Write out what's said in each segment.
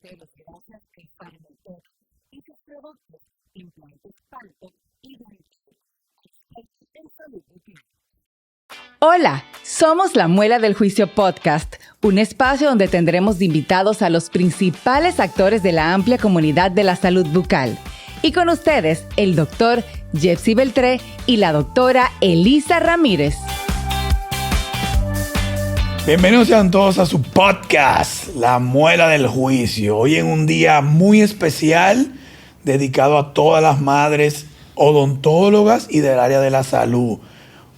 pelos, grasas y palmito y sus productos, implantes Palto y Dentsu. En Salud Bucal. Hola, somos La Muela del Juicio Podcast, un espacio donde tendremos de invitados a los principales actores de la amplia comunidad de la salud bucal. Y con ustedes, el doctor Jeffsy Beltré y la doctora Elisa Ramírez. Bienvenidos sean todos a su podcast, La Muela del Juicio. Hoy en un día muy especial dedicado a todas las madres odontólogas y del área de la salud,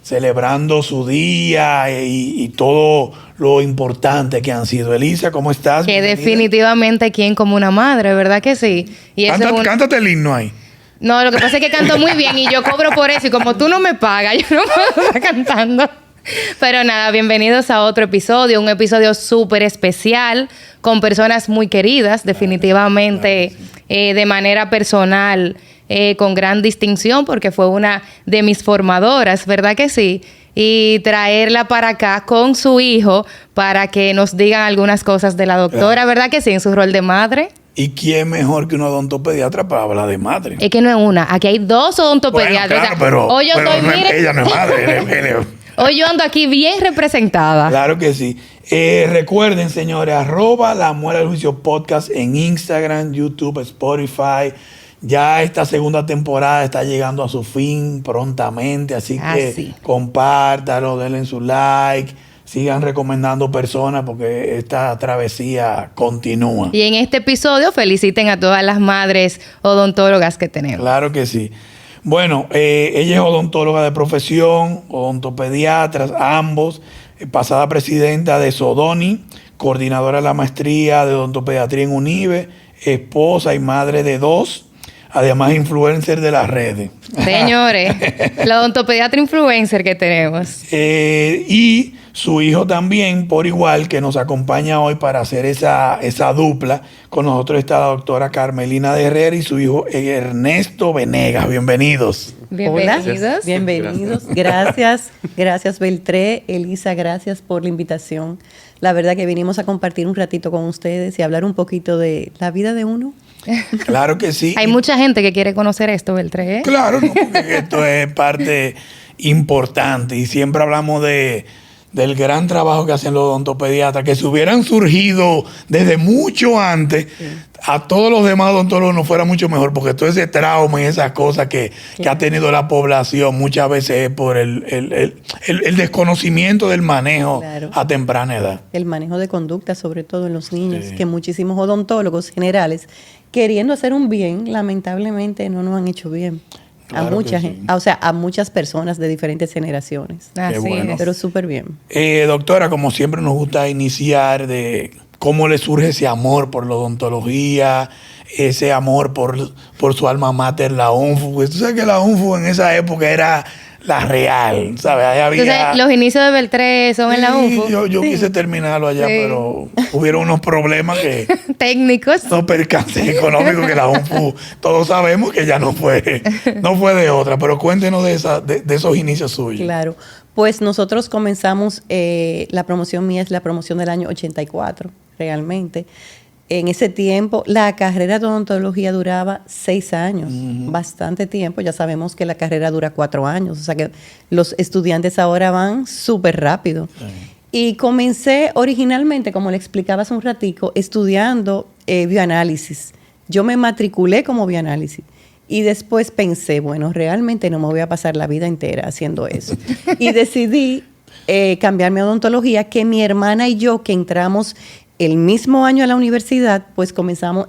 celebrando su día y todo lo importante que han sido. Elisa, ¿cómo estás? Que Bienvenida. Definitivamente quien como una madre, ¿verdad que sí? Y eso es Cántate el himno ahí. No, lo que pasa es que canto muy bien y yo cobro por eso. Y como tú no me pagas, yo no puedo estar cantando. Pero nada, bienvenidos a otro episodio. Un episodio súper especial con personas muy queridas, definitivamente, de manera personal, con gran distinción, porque fue una de mis formadoras, ¿verdad que sí? Y traerla para acá con su hijo para que nos digan algunas cosas de la doctora, ¿verdad que sí? En su rol de madre. ¿Y quién mejor que un odontopediatra para hablar de madre? Es que no es una, aquí hay dos odontopediatras. Bueno, claro, hoy yo estoy, mire, ella no es madre. hoy yo ando aquí bien representada. Claro que sí. Recuerden, señores, @La Muela del Juicio Podcast en Instagram, YouTube, Spotify. Ya esta segunda temporada está llegando a su fin prontamente, así que sí. compártalo, denle su like, sigan recomendando personas porque esta travesía continúa. Y en este episodio feliciten a todas las madres odontólogas que tenemos. Claro que sí. Bueno, ella es odontóloga de profesión, odontopediatras, ambos, pasada presidenta de Sodoni, coordinadora de la maestría de odontopediatría en UNIBE, esposa y madre de 2, además influencer de las redes. Señores, la odontopediatra influencer que tenemos. Y su hijo también, por igual, que nos acompaña hoy para hacer esa dupla. Con nosotros está la doctora Carmelina de Herrera y su hijo Ernesto Venegas. Bienvenidos. Bienvenidos. Hola, bienvenidos. Gracias Beltré, Elisa, gracias por la invitación. La verdad que vinimos a compartir un ratito con ustedes y hablar un poquito de la vida de uno. Claro que sí. Hay mucha gente que quiere conocer esto, Beltré, ¿eh? Claro, no, porque esto es parte importante y siempre hablamos del gran trabajo que hacen los odontopediatras, que si hubieran surgido desde mucho antes, a todos los demás odontólogos nos fuera mucho mejor, porque todo ese trauma y esas cosas que ha tenido la población muchas veces es por el desconocimiento del manejo a temprana edad. El manejo de conducta, sobre todo en los niños, que muchísimos odontólogos generales, queriendo hacer un bien, lamentablemente no nos han hecho bien. Claro a mucha que gente, o sea, a muchas personas de diferentes generaciones. Así bueno. es. Pero súper bien. Doctora, como siempre nos gusta iniciar de cómo le surge ese amor por la odontología, ese amor por su alma mater, la UNFU. Pues tú sabes que la UNFU en esa época era la real, ¿sabes? Ahí había... Entonces, los inicios de Beltré son en la UNFU. Yo quise terminarlo allá, Sí. pero hubieron unos problemas que... Técnicos. Los percances económicos que la UNFU, todos sabemos que ya no fue de otra, pero cuéntenos de esos inicios suyos. Claro. Pues nosotros comenzamos, la promoción mía es la promoción del año 84, realmente. En ese tiempo, la carrera de odontología duraba 6 años, bastante tiempo. Ya sabemos que la carrera dura 4 años, o sea que los estudiantes ahora van súper rápido. Y comencé originalmente, como le explicaba hace un ratico, estudiando bioanálisis. Yo me matriculé como bioanálisis. Y después pensé, bueno, realmente no me voy a pasar la vida entera haciendo eso. Y decidí cambiarme a odontología, que mi hermana y yo, que entramos el mismo año a la universidad, pues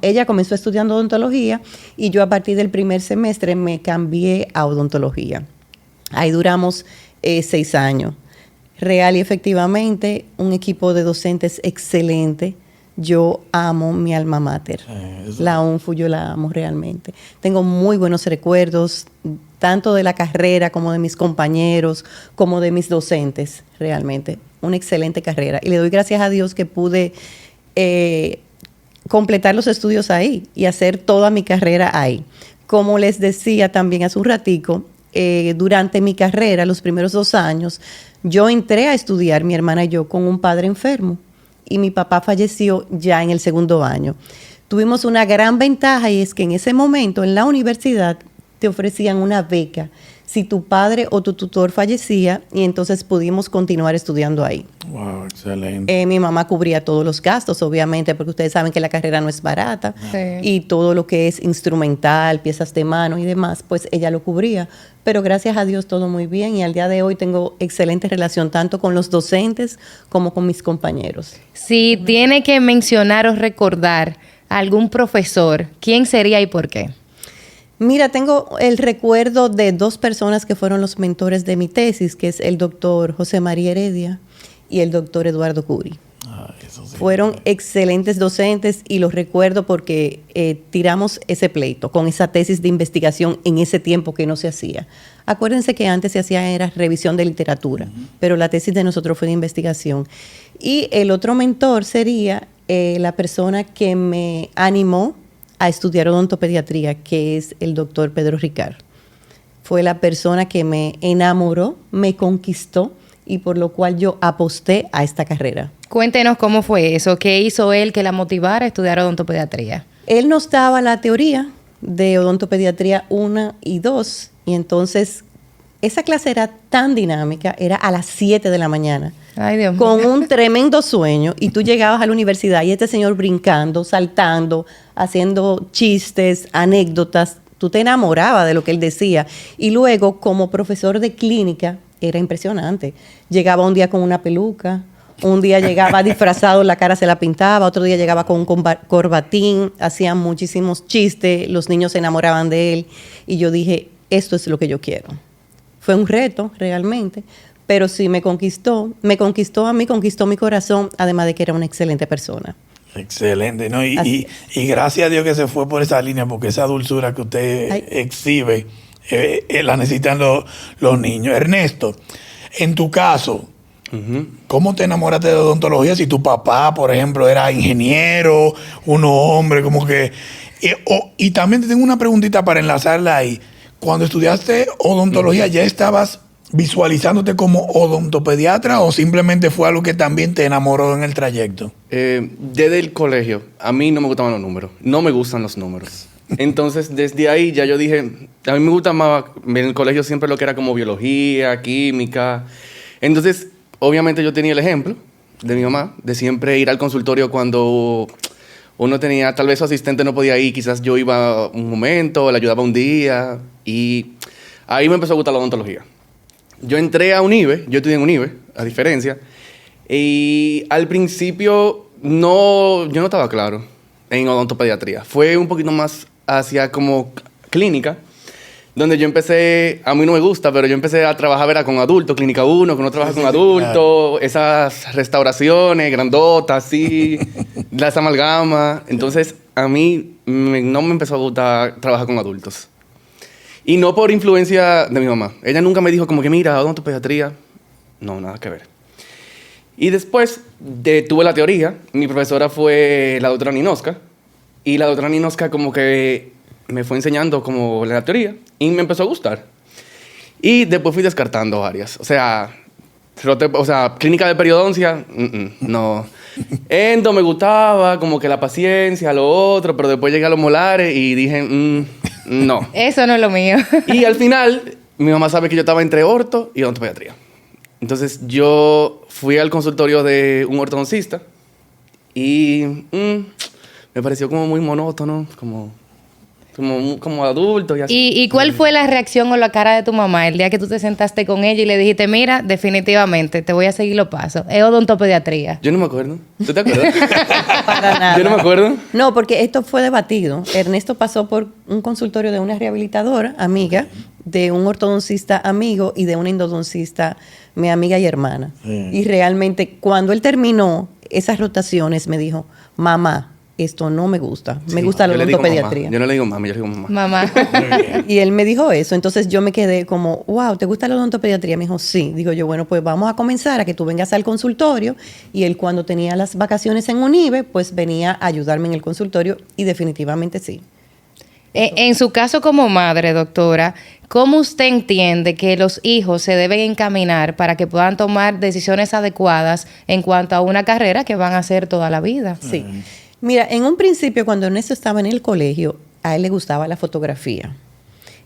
ella comenzó estudiando odontología y yo a partir del primer semestre me cambié a odontología. Ahí duramos 6 años. Real y efectivamente, un equipo de docentes excelente. Yo amo mi alma mater. La UNFU yo la amo realmente. Tengo muy buenos recuerdos, tanto de la carrera como de mis compañeros, como de mis docentes, realmente. Una excelente carrera. Y le doy gracias a Dios que pude completar los estudios ahí y hacer toda mi carrera ahí. Como les decía también hace un ratico, durante mi carrera, los primeros 2 años, yo entré a estudiar, mi hermana y yo, con un padre enfermo. Y mi papá falleció ya en el 2º año. Tuvimos una gran ventaja y es que en ese momento en la universidad te ofrecían una beca si tu padre o tu tutor fallecía y entonces pudimos continuar estudiando ahí. Wow, excelente. Mi mamá cubría todos los gastos, obviamente, porque ustedes saben que la carrera no es barata. Sí. Y todo lo que es instrumental, piezas de mano y demás, pues ella lo cubría. Pero gracias a Dios todo muy bien y al día de hoy tengo excelente relación tanto con los docentes como con mis compañeros. Si tiene que mencionar o recordar a algún profesor, ¿quién sería y por qué? Mira, tengo el recuerdo de dos personas que fueron los mentores de mi tesis, que es el doctor José María Heredia y el doctor Eduardo Curi. Eso sí. Fueron excelentes docentes y los recuerdo porque tiramos ese pleito con esa tesis de investigación en ese tiempo que no se hacía. Acuérdense que antes se hacía era revisión de literatura, pero la tesis de nosotros fue de investigación. Y el otro mentor sería la persona que me animó a estudiar odontopediatría, que es el doctor Pedro Ricard. Fue la persona que me enamoró, me conquistó y por lo cual yo aposté a esta carrera. Cuéntenos cómo fue eso, qué hizo él que la motivara a estudiar odontopediatría. Él nos daba la teoría de odontopediatría 1 y 2 y entonces esa clase era tan dinámica, era a las 7 de la mañana. Ay, Dios mío. Con un tremendo sueño y tú llegabas a la universidad y este señor brincando, saltando, haciendo chistes, anécdotas, tú te enamorabas de lo que él decía. Y luego, como profesor de clínica, era impresionante. Llegaba un día con una peluca, un día llegaba disfrazado, la cara se la pintaba, otro día llegaba con un corbatín, hacían muchísimos chistes, los niños se enamoraban de él y yo dije, esto es lo que yo quiero. Fue un reto realmente, pero sí me conquistó a mí, conquistó mi corazón, además de que era una excelente persona. Excelente, ¿no? Así Y gracias a Dios que se fue por esa línea, porque esa dulzura que usted Ay. exhibe, la necesitan los niños. Ernesto, en tu caso, ¿cómo te enamoraste de odontología si tu papá, por ejemplo, era ingeniero, un hombre, como que... Y también te tengo una preguntita para enlazarla ahí. Cuando estudiaste odontología, ¿ya estabas visualizándote como odontopediatra o simplemente fue algo que también te enamoró en el trayecto? Desde el colegio, a mí no me gustaban los números. No me gustan los números. Entonces, desde ahí ya yo dije, a mí me gusta más en el colegio siempre lo que era como biología, química. Entonces, obviamente yo tenía el ejemplo de mi mamá, de siempre ir al consultorio cuando uno tenía, tal vez su asistente no podía ir, quizás yo iba un momento, le ayudaba un día, y ahí me empezó a gustar la odontología. Yo entré a UNIBE, yo estudié en UNIBE, a diferencia, y al principio yo no estaba claro en odontopediatría. Fue un poquito más hacia como clínica, donde yo empecé, a mí no me gusta, pero yo empecé a trabajar era con adultos, clínica 1, que uno trabaja con adultos, esas restauraciones grandotas, así, las amalgamas. Entonces, a mí no me empezó a gustar trabajar con adultos. Y no por influencia de mi mamá. Ella nunca me dijo como que, mira, odontopediatría. No, nada que ver. Y después tuve la teoría. Mi profesora fue la doctora Ninoska. Y la doctora Ninoska como que me fue enseñando como la teoría. Y me empezó a gustar. Y después fui descartando varias. O sea, clínica de periodoncia, no. Endo me gustaba, como que la paciencia, lo otro. Pero después llegué a los molares y dije, no. Eso no es lo mío. Y al final, mi mamá sabe que yo estaba entre orto y odontopediatría. Entonces, yo fui al consultorio de un ortodoncista y me pareció como muy monótono, como adulto y así. ¿Y cuál fue la reacción o la cara de tu mamá el día que tú te sentaste con ella y le dijiste, mira, definitivamente, te voy a seguir los pasos? Es odontopediatría. Yo no me acuerdo. ¿Tú te acuerdas? Para nada. Yo no me acuerdo. No, porque esto fue debatido. Ernesto pasó por un consultorio de una rehabilitadora amiga, de un ortodoncista amigo y de una endodoncista, mi amiga y hermana. Y realmente, cuando él terminó esas rotaciones, me dijo, mamá, esto no me gusta. Me gusta la Yo le digo odontopediatría. mamá. Yo no le digo mami, yo le digo mamá. Mamá. Y él me dijo eso. Entonces yo me quedé como, wow, ¿te gusta la odontopediatría? Me dijo, sí. Digo yo, bueno, pues vamos a comenzar a que tú vengas al consultorio. Y él cuando tenía las vacaciones en UNIBE, pues venía a ayudarme en el consultorio y definitivamente sí. En su caso como madre, doctora, ¿cómo usted entiende que los hijos se deben encaminar para que puedan tomar decisiones adecuadas en cuanto a una carrera que van a hacer toda la vida? Sí. Mira, en un principio, cuando Ernesto estaba en el colegio, a él le gustaba la fotografía.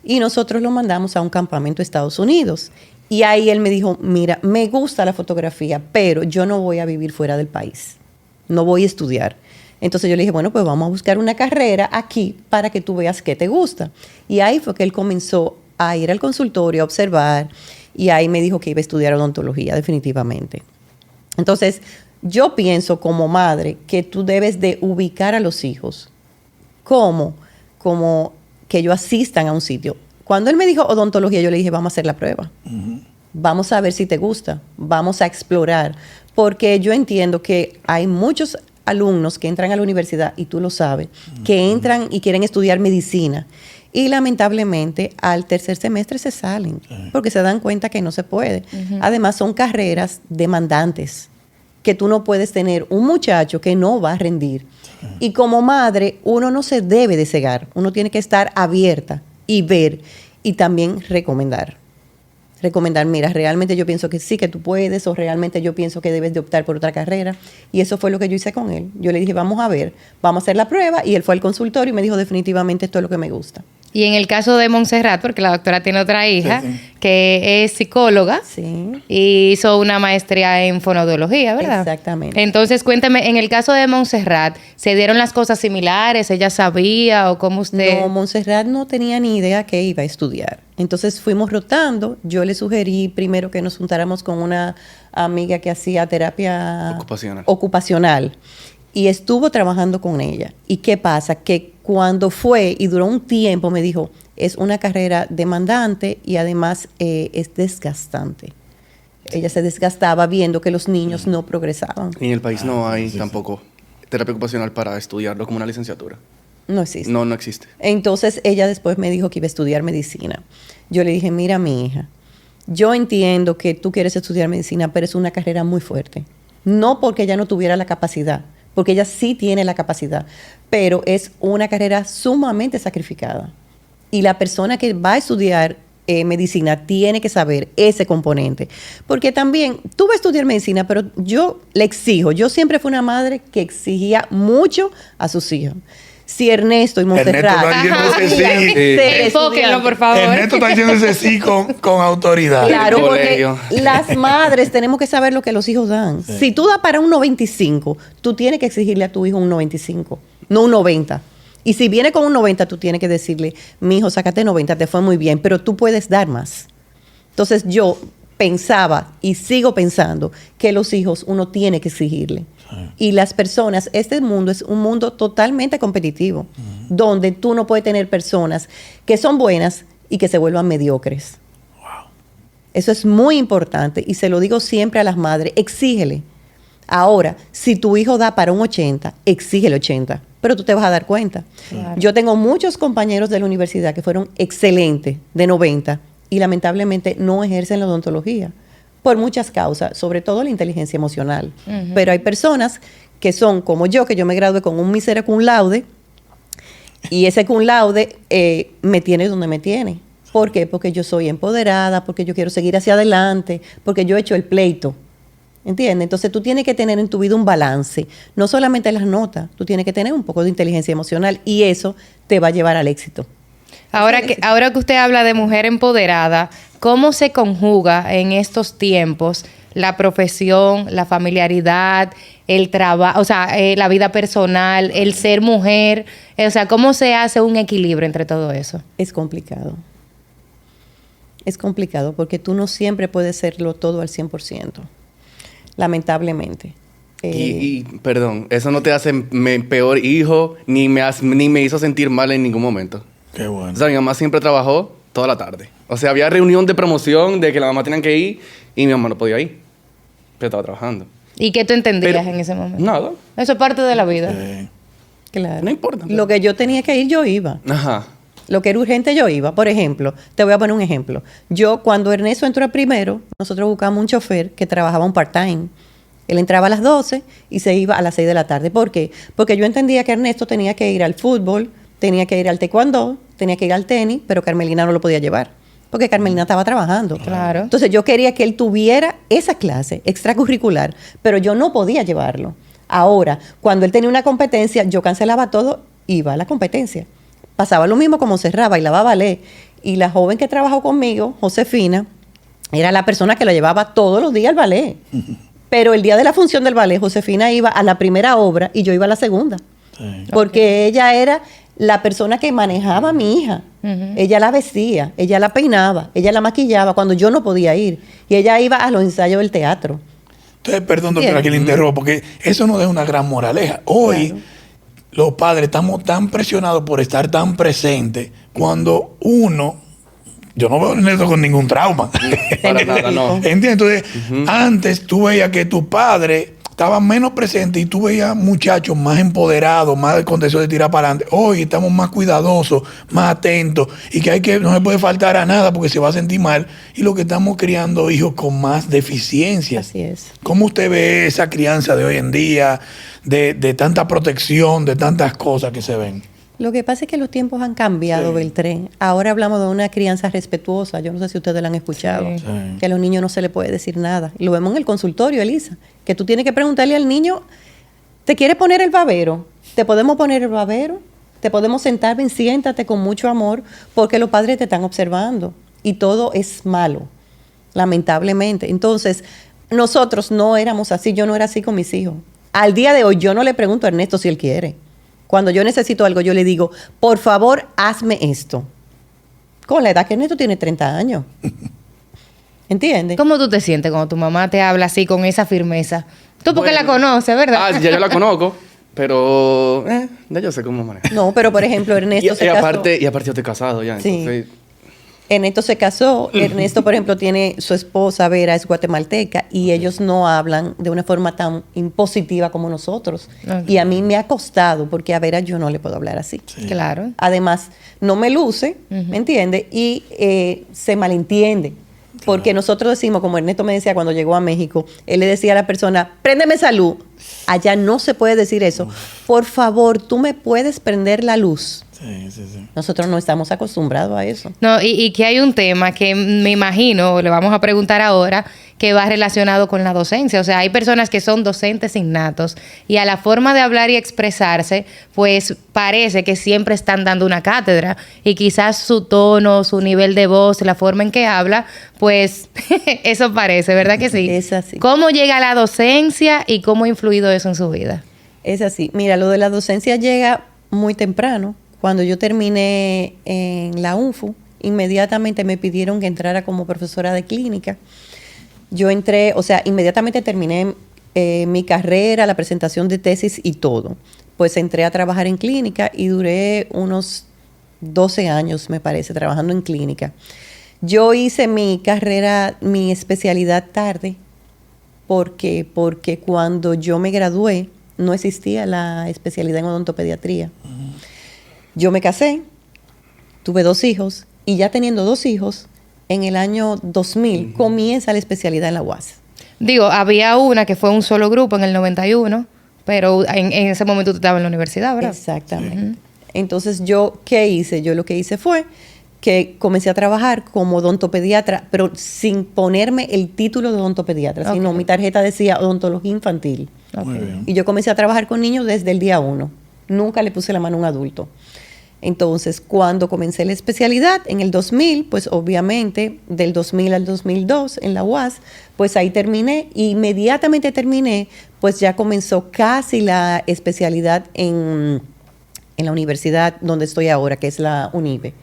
Y nosotros lo mandamos a un campamento a Estados Unidos. Y ahí él me dijo, mira, me gusta la fotografía, pero yo no voy a vivir fuera del país. No voy a estudiar. Entonces yo le dije, bueno, pues vamos a buscar una carrera aquí para que tú veas qué te gusta. Y ahí fue que él comenzó a ir al consultorio, a observar, y ahí me dijo que iba a estudiar odontología, definitivamente. Entonces, yo pienso como madre que tú debes de ubicar a los hijos como que ellos asistan a un sitio. Cuando él me dijo odontología, yo le dije, vamos a hacer la prueba. Vamos a ver si te gusta. Vamos a explorar. Porque yo entiendo que hay muchos alumnos que entran a la universidad, y tú lo sabes, que entran y quieren estudiar medicina. Y lamentablemente al tercer semestre se salen porque se dan cuenta que no se puede. Además son carreras demandantes, que tú no puedes tener un muchacho que no va a rendir. Y como madre, uno no se debe de cegar. Uno tiene que estar abierta y ver y también recomendar. Recomendar, mira, realmente yo pienso que sí, que tú puedes, o realmente yo pienso que debes de optar por otra carrera. Y eso fue lo que yo hice con él. Yo le dije, vamos a ver, vamos a hacer la prueba. Y él fue al consultorio y me dijo, definitivamente esto es lo que me gusta. Y en el caso de Montserrat, porque la doctora tiene otra hija, que es psicóloga, y hizo una maestría en fonoaudiología, ¿verdad? Exactamente. Entonces, cuéntame, en el caso de Montserrat, ¿se dieron las cosas similares? ¿Ella sabía o cómo usted...? No, Montserrat no tenía ni idea que iba a estudiar. Entonces fuimos rotando. Yo le sugerí primero que nos juntáramos con una amiga que hacía terapia ocupacional. Y estuvo trabajando con ella. ¿Y qué pasa? Que cuando fue y duró un tiempo, me dijo, es una carrera demandante y además es desgastante. Ella se desgastaba viendo que los niños no progresaban. Y en el país no hay tampoco terapia ocupacional para estudiarlo como una licenciatura. No existe. No existe. Entonces ella después me dijo que iba a estudiar medicina. Yo le dije, mira, mi hija, yo entiendo que tú quieres estudiar medicina, pero es una carrera muy fuerte. No porque ella no tuviera la capacidad, porque ella sí tiene la capacidad, pero es una carrera sumamente sacrificada. Y la persona que va a estudiar medicina tiene que saber ese componente. Porque también, tú vas a estudiar medicina, pero yo le exijo, yo siempre fui una madre que exigía mucho a sus hijos. Si Ernesto y Montserrat... Enfóquenlo, por favor. Ernesto está diciendo ese sí con autoridad. Claro, porque las madres tenemos que saber lo que los hijos dan. Sí. Si tú das para un 95, tú tienes que exigirle a tu hijo un 95, no un 90. Y si viene con un 90, tú tienes que decirle, mi hijo, sácate 90, te fue muy bien, pero tú puedes dar más. Entonces yo pensaba y sigo pensando que los hijos uno tiene que exigirle. Y las personas, este mundo es un mundo totalmente competitivo, donde tú no puedes tener personas que son buenas y que se vuelvan mediocres. Eso es muy importante y se lo digo siempre a las madres, exígele. Ahora, si tu hijo da para un 80, exígele 80, pero tú te vas a dar cuenta. Claro. Yo tengo muchos compañeros de la universidad que fueron excelentes de 90 y lamentablemente no ejercen la odontología. Por muchas causas, sobre todo la inteligencia emocional. Pero hay personas que son como yo, que yo me gradué con un mísero cum laude, y ese cum laude me tiene donde me tiene. ¿Por qué? Porque yo soy empoderada, porque yo quiero seguir hacia adelante, porque yo he hecho el pleito. ¿Entiendes? Entonces tú tienes que tener en tu vida un balance. No solamente las notas, tú tienes que tener un poco de inteligencia emocional y eso te va a llevar al éxito. Ahora que usted habla de mujer empoderada, ¿cómo se conjuga en estos tiempos la profesión, la familiaridad, el trabajo, o sea, la vida personal, el ser mujer? O sea, ¿cómo se hace un equilibrio entre todo eso? Es complicado. Es complicado porque tú no siempre puedes serlo todo al 100%, lamentablemente. Y perdón, eso no te hace peor hijo, ni me hizo sentir mal en ningún momento. Qué bueno. O sea, mi mamá siempre trabajó toda la tarde. O sea, había reunión de promoción de que la mamá tenía que ir y mi mamá no podía ir. Pero estaba trabajando. ¿Y qué tú entendías en ese momento? Nada. Eso es parte de la vida. Claro. No importa. Lo que yo tenía que ir, yo iba. Ajá. Lo que era urgente, yo iba. Por ejemplo, te voy a poner un ejemplo. Yo, cuando Ernesto entró primero, nosotros buscamos un chofer que trabajaba un part-time. Él entraba a las 12 y se iba a las 6 de la tarde. ¿Por qué? Porque yo entendía que Ernesto tenía que ir al fútbol, tenía que ir al taekwondo, tenía que ir al tenis, pero Carmelina no lo podía llevar, porque Carmelina estaba trabajando. Claro. Entonces yo quería que él tuviera esa clase extracurricular, pero yo no podía llevarlo. Ahora, cuando él tenía una competencia, yo cancelaba todo, iba a la competencia. Pasaba lo mismo como Serra, bailaba ballet. Y la joven que trabajó conmigo, Josefina, era la persona que lo llevaba todos los días al ballet. Pero el día de la función del ballet, Josefina iba a la primera obra y yo iba a la segunda. Sí. Porque ella era la persona que manejaba a mi hija. Ella la vestía, ella la peinaba, ella la maquillaba cuando yo no podía ir. Y ella iba a los ensayos del teatro. Entonces, perdón, doctora, que le interrumpo, porque eso nos deja una gran moraleja. Hoy, los padres estamos tan presionados por estar tan presentes cuando uno... Yo no veo a Ernesto con ningún trauma. Para nada, no. ¿Entiendes? Entonces, antes tú veías que tu padre estaba menos presente y tú veías muchachos más empoderados, más con deseo de tirar para adelante. Hoy estamos más cuidadosos, más atentos y que no se puede faltar a nada porque se va a sentir mal. Y lo que estamos criando hijos con más deficiencias. Así es. ¿Cómo usted ve esa crianza de hoy en día, de tanta protección, de tantas cosas que se ven? Lo que pasa es que los tiempos han cambiado, Beltrán. Ahora hablamos de una crianza respetuosa. Yo no sé si ustedes la han escuchado. Sí. Sí. Que a los niños no se les puede decir nada. Lo vemos en el consultorio, Elisa. Que tú tienes que preguntarle al niño, ¿te quieres poner el babero? ¿Te podemos poner el babero? ¿Te podemos sentar? Ven, siéntate con mucho amor, porque los padres te están observando. Y todo es malo, lamentablemente. Entonces, nosotros no éramos así. Yo no era así con mis hijos. Al día de hoy, yo no le pregunto a Ernesto si él quiere. Cuando yo necesito algo, yo le digo, por favor, hazme esto. Con la edad que Ernesto tiene 30 años. ¿Entiendes? ¿Cómo tú te sientes cuando tu mamá te habla así con esa firmeza? Tú porque Bueno. la conoces, ¿verdad? Ah, ya yo la conozco, pero ya yo sé cómo manejar. No, pero por ejemplo, Ernesto se casó. aparte yo estoy casado ya, Sí. entonces... Ernesto se casó. Ernesto, por ejemplo, tiene su esposa, Vera, es guatemalteca, y ellos no hablan de una forma tan impositiva como nosotros. Ok. Y a mí me ha costado, porque a Vera yo no le puedo hablar así. Claro. Además, no me luce, ¿me entiende? Y se malentiende. Porque nosotros decimos, como Ernesto me decía cuando llegó a México, él le decía a la persona, préndeme esa luz. Allá no se puede decir eso. Por favor, tú me puedes prender la luz. Sí, sí, sí. Nosotros no estamos acostumbrados a eso. No, y que hay un tema que me imagino, le vamos a preguntar ahora, que va relacionado con la docencia. O sea, hay personas que son docentes innatos y a la forma de hablar y expresarse, pues parece que siempre están dando una cátedra y quizás su tono, su nivel de voz, la forma en que habla, pues eso parece, ¿verdad que sí? Es así. ¿Cómo llega la docencia y cómo ha influido eso en su vida? Es así. Mira, lo de la docencia llega muy temprano. Cuando yo terminé en la UNFU, inmediatamente me pidieron que entrara como profesora de clínica. Yo entré, o sea, inmediatamente terminé mi carrera, la presentación de tesis y todo. Pues entré a trabajar en clínica y duré unos 12 años, me parece, trabajando en clínica. Yo hice mi carrera, mi especialidad tarde, porque cuando yo me gradué no existía la especialidad en odontopediatría. Yo me casé, tuve 2 hijos y ya teniendo 2 hijos, en el año 2000 comienza la especialidad en la UAS. Digo, había una que fue un solo grupo en el 91, pero en ese momento tú estabas en la universidad, ¿verdad? Exactamente. Entonces, ¿yo qué hice? Yo lo que hice fue que comencé a trabajar como odontopediatra, pero sin ponerme el título de odontopediatra, sino mi tarjeta decía odontología infantil. Muy bien. Y yo comencé a trabajar con niños desde el día 1. Nunca le puse la mano a un adulto. Entonces, cuando comencé la especialidad en el 2000, pues obviamente del 2000 al 2002 en la UAS, pues ahí terminé. Y inmediatamente terminé, pues ya comenzó casi la especialidad en la universidad donde estoy ahora, que es la UNIBE,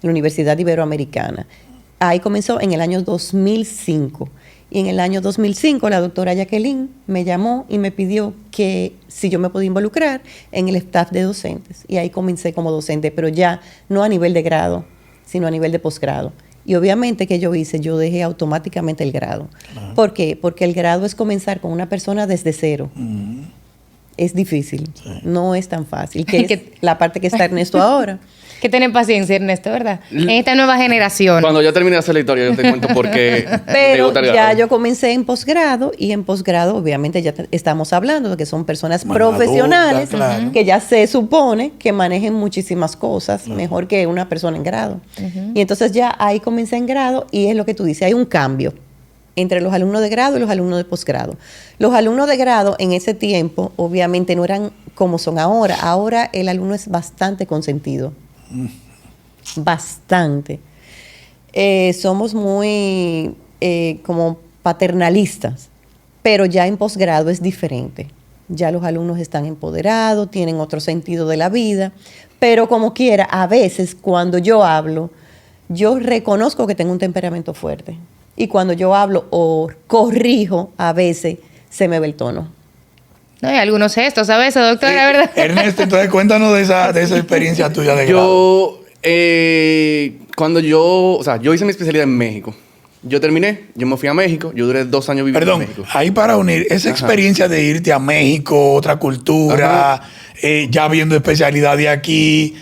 la Universidad Iberoamericana. Ahí comenzó en el año 2005. Y en el año 2005 la doctora Jacqueline me llamó y me pidió que si yo me podía involucrar en el staff de docentes. Y ahí comencé como docente, pero ya no a nivel de grado, sino a nivel de posgrado. Y obviamente que yo hice, yo dejé automáticamente el grado. ¿Por qué? Porque el grado es comenzar con una persona desde cero. Es difícil, no es tan fácil, que es la parte que está Ernesto ahora. Que tener paciencia, Ernesto, ¿verdad? En esta nueva generación. Cuando yo termine de hacer la historia, yo te cuento por qué me Pero gusta el ya grado. yo comencé en posgrado y en posgrado obviamente ya estamos hablando de que son personas Más profesionales adultas, claro. que ya se supone que manejen muchísimas cosas mejor que una persona en grado. Y entonces ya ahí comencé en grado y es lo que tú dices, hay un cambio. entre los alumnos de grado y los alumnos de posgrado. Los alumnos de grado en ese tiempo obviamente no eran como son ahora. Ahora el alumno es bastante consentido. Bastante. Somos muy como paternalistas, pero ya en posgrado es diferente. Ya los alumnos están empoderados, tienen otro sentido de la vida, pero como quiera, a veces cuando yo hablo, yo reconozco que tengo un temperamento fuerte. Y cuando yo hablo o corrijo, a veces se me ve el tono. No, hay algunos gestos, ¿sabes, doctora? ¿Verdad? Ernesto, entonces cuéntanos de esa experiencia tuya de grado. Yo hice mi especialidad en México. Yo terminé, yo me fui a México, yo duré 2 años viviendo en México. Ahí para unir esa experiencia de irte a México, otra cultura, ya viendo especialidad de aquí,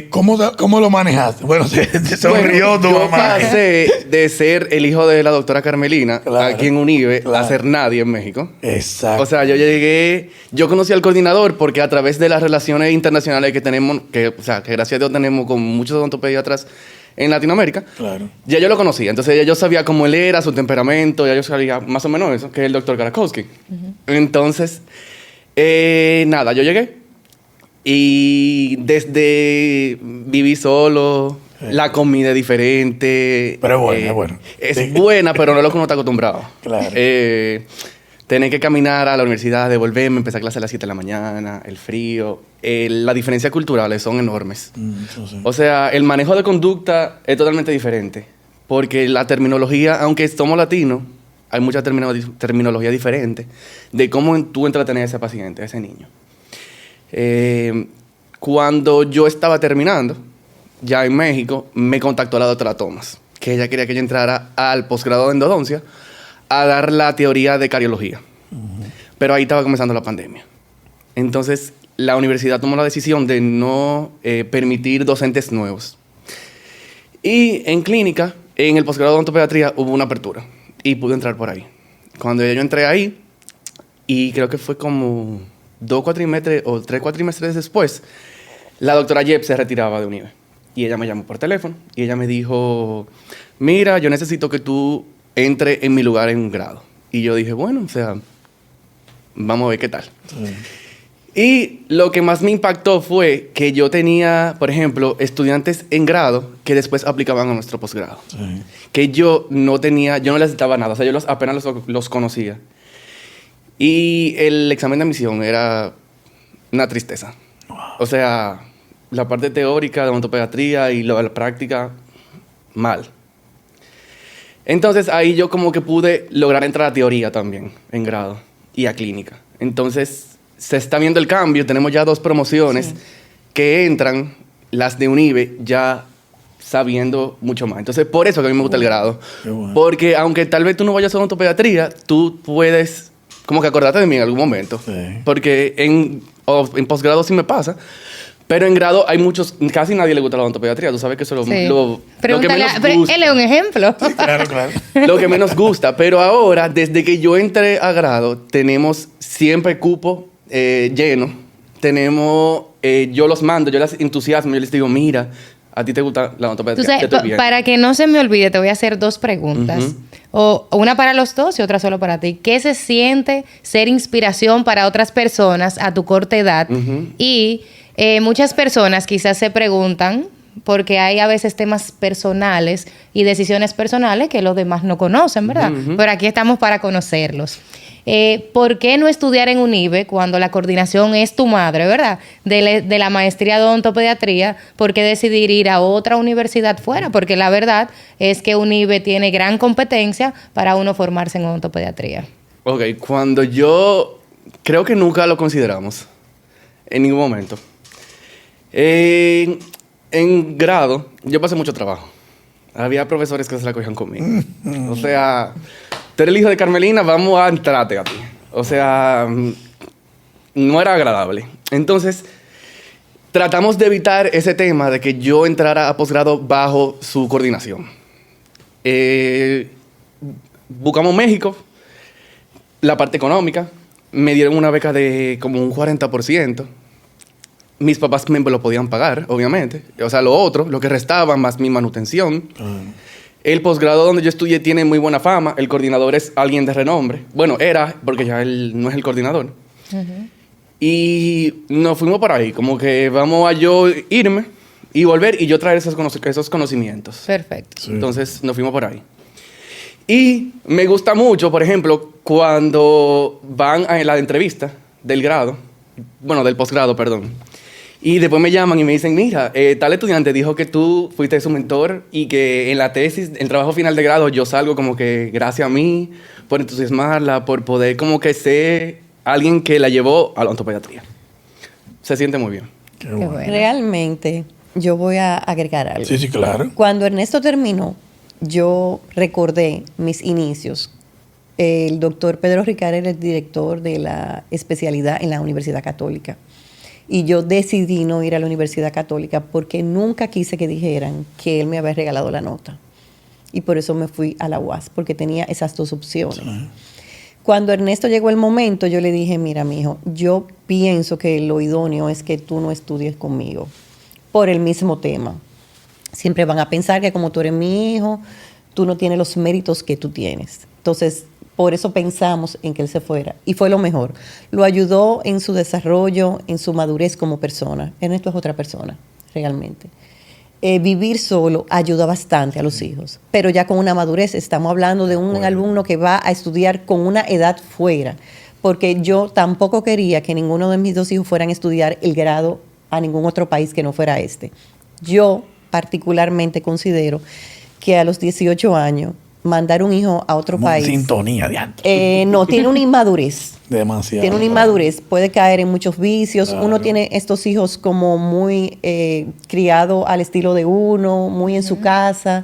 ¿cómo lo manejaste? Bueno, se sonrió tu yo mamá. pasé de ser el hijo de la doctora Carmelina, Claro, aquí en Unive, claro. a ser nadie en México. Exacto. O sea, yo conocí al coordinador porque a través de las relaciones internacionales que tenemos, que gracias a Dios tenemos con muchos odontopediatras en Latinoamérica, Claro. ya yo lo conocía. Entonces ya yo sabía cómo él era, su temperamento, ya yo sabía más o menos eso, que es el doctor Karakowski. Entonces, yo llegué y desde viví solo, la comida es diferente. Pero es buena, es buena. Es buena, pero no es lo que uno está acostumbrado. Claro. Tener que caminar a la universidad, devolverme, empezar clase a las 7 de la mañana, el frío. Las diferencias culturales son enormes. Eso sí. O sea, el manejo de conducta es totalmente diferente. Porque la terminología, aunque somos latinos, hay mucha terminología diferente de cómo tú entretener a ese paciente, a ese niño. Cuando yo estaba terminando, ya en México, me contactó la doctora Thomas, que ella quería que yo entrara al posgrado de endodoncia a dar la teoría de cariología. Pero ahí estaba comenzando la pandemia. Entonces, la universidad tomó la decisión de no permitir docentes nuevos. Y en clínica, en el posgrado de odontopediatría, hubo una apertura y pude entrar por ahí. Cuando yo entré ahí, y creo que fue como 2 cuatrimestres o 3 cuatrimestres después, la doctora Yep se retiraba de Unive. Y ella me llamó por teléfono y ella me dijo, mira, yo necesito que tú entres en mi lugar en un grado. Y yo dije, bueno, o sea, vamos a ver qué tal. Y lo que más me impactó fue que yo tenía, por ejemplo, estudiantes en grado que después aplicaban a nuestro posgrado. Sí. Que yo no les daba nada, o sea, yo apenas los conocía. Y el examen de admisión era una tristeza. O sea, la parte teórica de odontopediatría y la práctica, mal. Entonces, ahí yo como que pude lograr entrar a teoría también, en grado, y a clínica. Entonces, se está viendo el cambio. Tenemos ya 2 promociones que entran, las de Unive, ya sabiendo mucho más. Entonces, por eso que a mí me gusta el grado. Qué bueno. Porque aunque tal vez tú no vayas a odontopediatría, tú puedes como que acordarte de mí en algún momento. Sí. Porque en posgrado sí me pasa. Pero en grado hay casi nadie le gusta la odontopediatría. Tú sabes que eso es Sí. lo que Pregúntale menos pero gusta. él es un ejemplo. Claro, claro. Lo que menos gusta. Pero ahora, desde que yo entré a grado, tenemos siempre cupo lleno. Tenemos, yo los mando, yo les entusiasmo, yo les digo, mira, a ti te gusta la Tú odontopediatría. sabes, yo estoy bien. para que no se me olvide, te voy a hacer 2 preguntas. Ujú. O una para los dos y otra solo para ti. ¿Qué se siente ser inspiración para otras personas a tu corta edad? Ujú. Y muchas personas quizás se preguntan, porque hay a veces temas personales y decisiones personales que los demás no conocen, ¿verdad? Ujú. Pero aquí estamos para conocerlos. ¿Por qué no estudiar en Unive cuando la coordinación es tu madre, verdad? De la maestría de odontopediatría, ¿por qué decidir ir a otra universidad fuera? Porque la verdad es que Unive tiene gran competencia para uno formarse en odontopediatría. Ok, cuando yo... Creo que nunca lo consideramos. En ningún momento. En grado, yo pasé mucho trabajo. Había profesores que se la cogían conmigo. O sea, tú eres el hijo de Carmelina, vamos a entrarte a ti. O sea, no era agradable. Entonces, tratamos de evitar ese tema de que yo entrara a posgrado bajo su coordinación. Buscamos México, la parte económica. Me dieron una beca de como un 40%. Mis papás me lo podían pagar, obviamente. O sea, lo otro, lo que restaba, más mi manutención. El posgrado donde yo estudié tiene muy buena fama. El coordinador es alguien de renombre. Bueno, era, porque ya él no es el coordinador. Y nos fuimos por ahí, como que vamos a yo irme y volver y yo traer esos conocimientos. Perfecto. Sí. Entonces nos fuimos por ahí. Y me gusta mucho, por ejemplo, cuando van a la entrevista del grado, bueno, del posgrado, perdón. Y después me llaman y me dicen, mira, tal estudiante dijo que tú fuiste su mentor y que en la tesis, el trabajo final de grado, yo salgo como que gracias a mí, por entusiasmarla, por poder como que ser alguien que la llevó a la odontopediatría. Se siente muy bien. Qué Qué bueno. bueno. Realmente, yo voy a agregar algo. Sí, sí, claro. Cuando Ernesto terminó, yo recordé mis inicios. El doctor Pedro Ricard era el director de la especialidad en la Universidad Católica. Y yo decidí no ir a la Universidad Católica porque nunca quise que dijeran que él me había regalado la nota. Y por eso me fui a la UAS, porque tenía esas dos opciones. Cuando Ernesto llegó el momento, yo le dije, mira, mijo, yo pienso que lo idóneo es que tú no estudies conmigo por el mismo tema. Siempre van a pensar que como tú eres mi hijo, tú no tienes los méritos que tú tienes. Entonces, por eso pensamos en que él se fuera. Y fue lo mejor. Lo ayudó en su desarrollo, en su madurez como persona. Ernesto es otra persona, realmente. Vivir solo ayuda bastante a los hijos. Pero ya con una madurez, estamos hablando de un alumno que va a estudiar con una edad fuera. Porque yo tampoco quería que ninguno de mis dos hijos fueran a estudiar el grado a ningún otro país que no fuera este. Yo particularmente considero que a los 18 años mandar un hijo a otro Como país sintonía de antes. no tiene una inmadurez. Demasiado. Tiene una inmadurez, puede caer en muchos vicios. Claro. Uno tiene estos hijos como muy criado al estilo de uno, muy en su casa.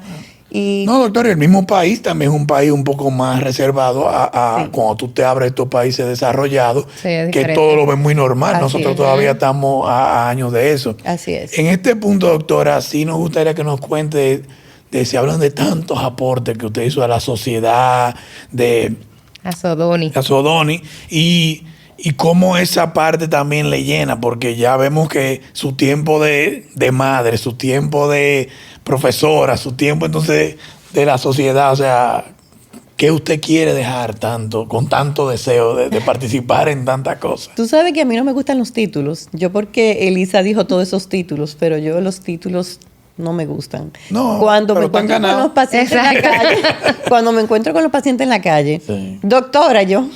Y No, doctor, el mismo país también es un país un poco más reservado a Sí. cuando tú te abres estos países desarrollados, Sí, es que diferente. todo lo ven muy normal. Así Nosotros es. todavía estamos a años de eso. así es. En este punto, doctora, sí nos gustaría que nos cuente de si hablan de tantos aportes que usted hizo a la sociedad, de A Sodoni. a Sodoni, y cómo esa parte también le llena, porque ya vemos que su tiempo de madre, su tiempo de profesora, su tiempo entonces de la sociedad, o sea, ¿qué usted quiere dejar tanto, con tanto deseo de participar en tantas cosas? Tú sabes que a mí no me gustan los títulos. Yo porque Elisa dijo todos esos títulos, pero yo los títulos no me gustan. No, Cuando pero me están encuentro con ganados. los pacientes en la calle, cuando me encuentro con los pacientes en la calle, Sí. doctora, yo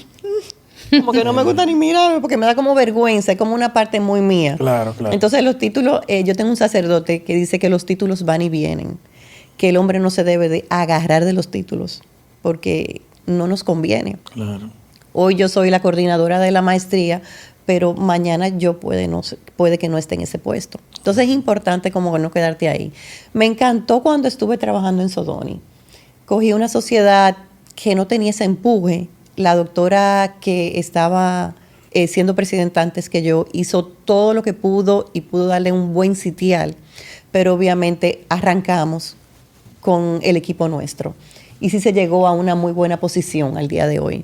como que no me gusta ni mirar porque me da como vergüenza, es como una parte muy mía. Claro, claro. Entonces los títulos, yo tengo un sacerdote que dice que los títulos van y vienen, que el hombre no se debe de agarrar de los títulos porque no nos conviene. Claro. Hoy yo soy la coordinadora de la maestría, pero mañana yo puede que no esté en ese puesto. Entonces es importante como no quedarte ahí. Me encantó cuando estuve trabajando en Sodoni. Cogí una sociedad que no tenía ese empuje. La doctora que estaba siendo presidenta antes que yo hizo todo lo que pudo y pudo darle un buen sitial, pero obviamente arrancamos con el equipo nuestro. Y sí se llegó a una muy buena posición al día de hoy.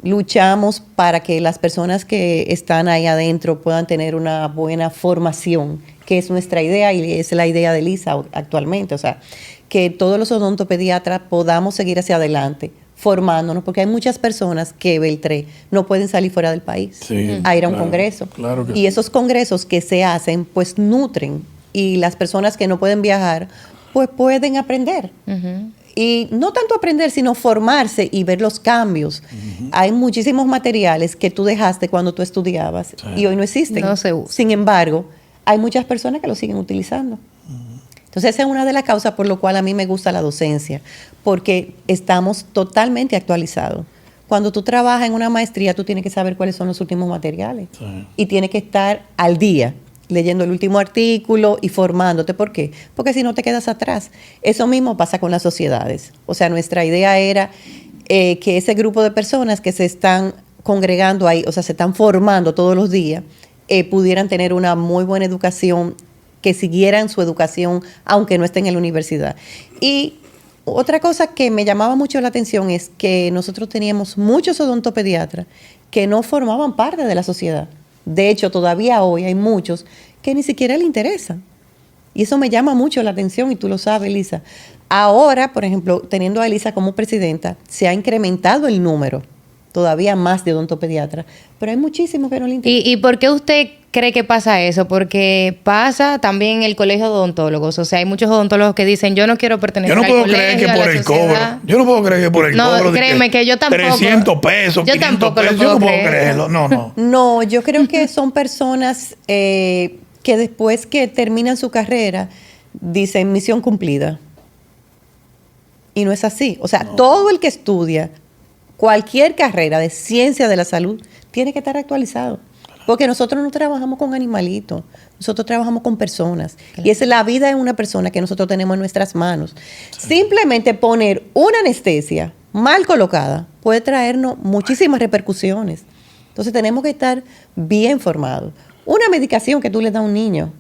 Luchamos para que las personas que están ahí adentro puedan tener una buena formación, que es nuestra idea y es la idea de Lisa actualmente. O sea, que todos los odontopediatras podamos seguir hacia adelante formándonos, porque hay muchas personas que, Beltré, no pueden salir fuera del país Sí, a ir a un claro, congreso. claro que Y sí. esos congresos que se hacen, pues nutren. Y las personas que no pueden viajar, pues pueden aprender. Y no tanto aprender, sino formarse y ver los cambios. Hay muchísimos materiales que tú dejaste cuando tú estudiabas y hoy no existen. No se usan. Sin embargo, hay muchas personas que lo siguen utilizando. Entonces, esa es una de las causas por lo cual a mí me gusta la docencia, porque estamos totalmente actualizados. Cuando tú trabajas en una maestría, tú tienes que saber cuáles son los últimos materiales Sí. y tienes que estar al día, leyendo el último artículo y formándote. ¿Por qué? Porque si no te quedas atrás. Eso mismo pasa con las sociedades. O sea, nuestra idea era que ese grupo de personas que se están congregando ahí, o sea, se están formando todos los días, pudieran tener una muy buena educación, que siguieran su educación aunque no estén en la universidad. Y otra cosa que me llamaba mucho la atención es que nosotros teníamos muchos odontopediatras que no formaban parte de la sociedad. De hecho, todavía hoy hay muchos que ni siquiera le interesan. Y eso me llama mucho la atención y tú lo sabes, Elisa. Ahora, por ejemplo, teniendo a Elisa como presidenta, se ha incrementado el número todavía más de odontopediatras, pero hay muchísimos que no le interesa. ¿Y por qué usted cree que pasa eso? Porque pasa también en el colegio de odontólogos. O sea, hay muchos odontólogos que dicen, yo no quiero pertenecer Yo no al puedo colegio, creer que a por la el sociedad. cobro. Yo no puedo creer que por el No, cobro. de créeme que yo tampoco. 300 pesos, Yo 500 tampoco lo pesos. puedo Yo no puedo creer. creerlo. No. No, yo creo que son personas que después que terminan su carrera dicen misión cumplida. Y no es así. O sea, todo el que estudia cualquier carrera de ciencia de la salud tiene que estar actualizado. Porque nosotros no trabajamos con animalitos, nosotros trabajamos con personas. Y esa es la vida de una persona que nosotros tenemos en nuestras manos. Simplemente poner una anestesia mal colocada puede traernos muchísimas repercusiones. Entonces tenemos que estar bien formados. Una medicación que tú le das a un niño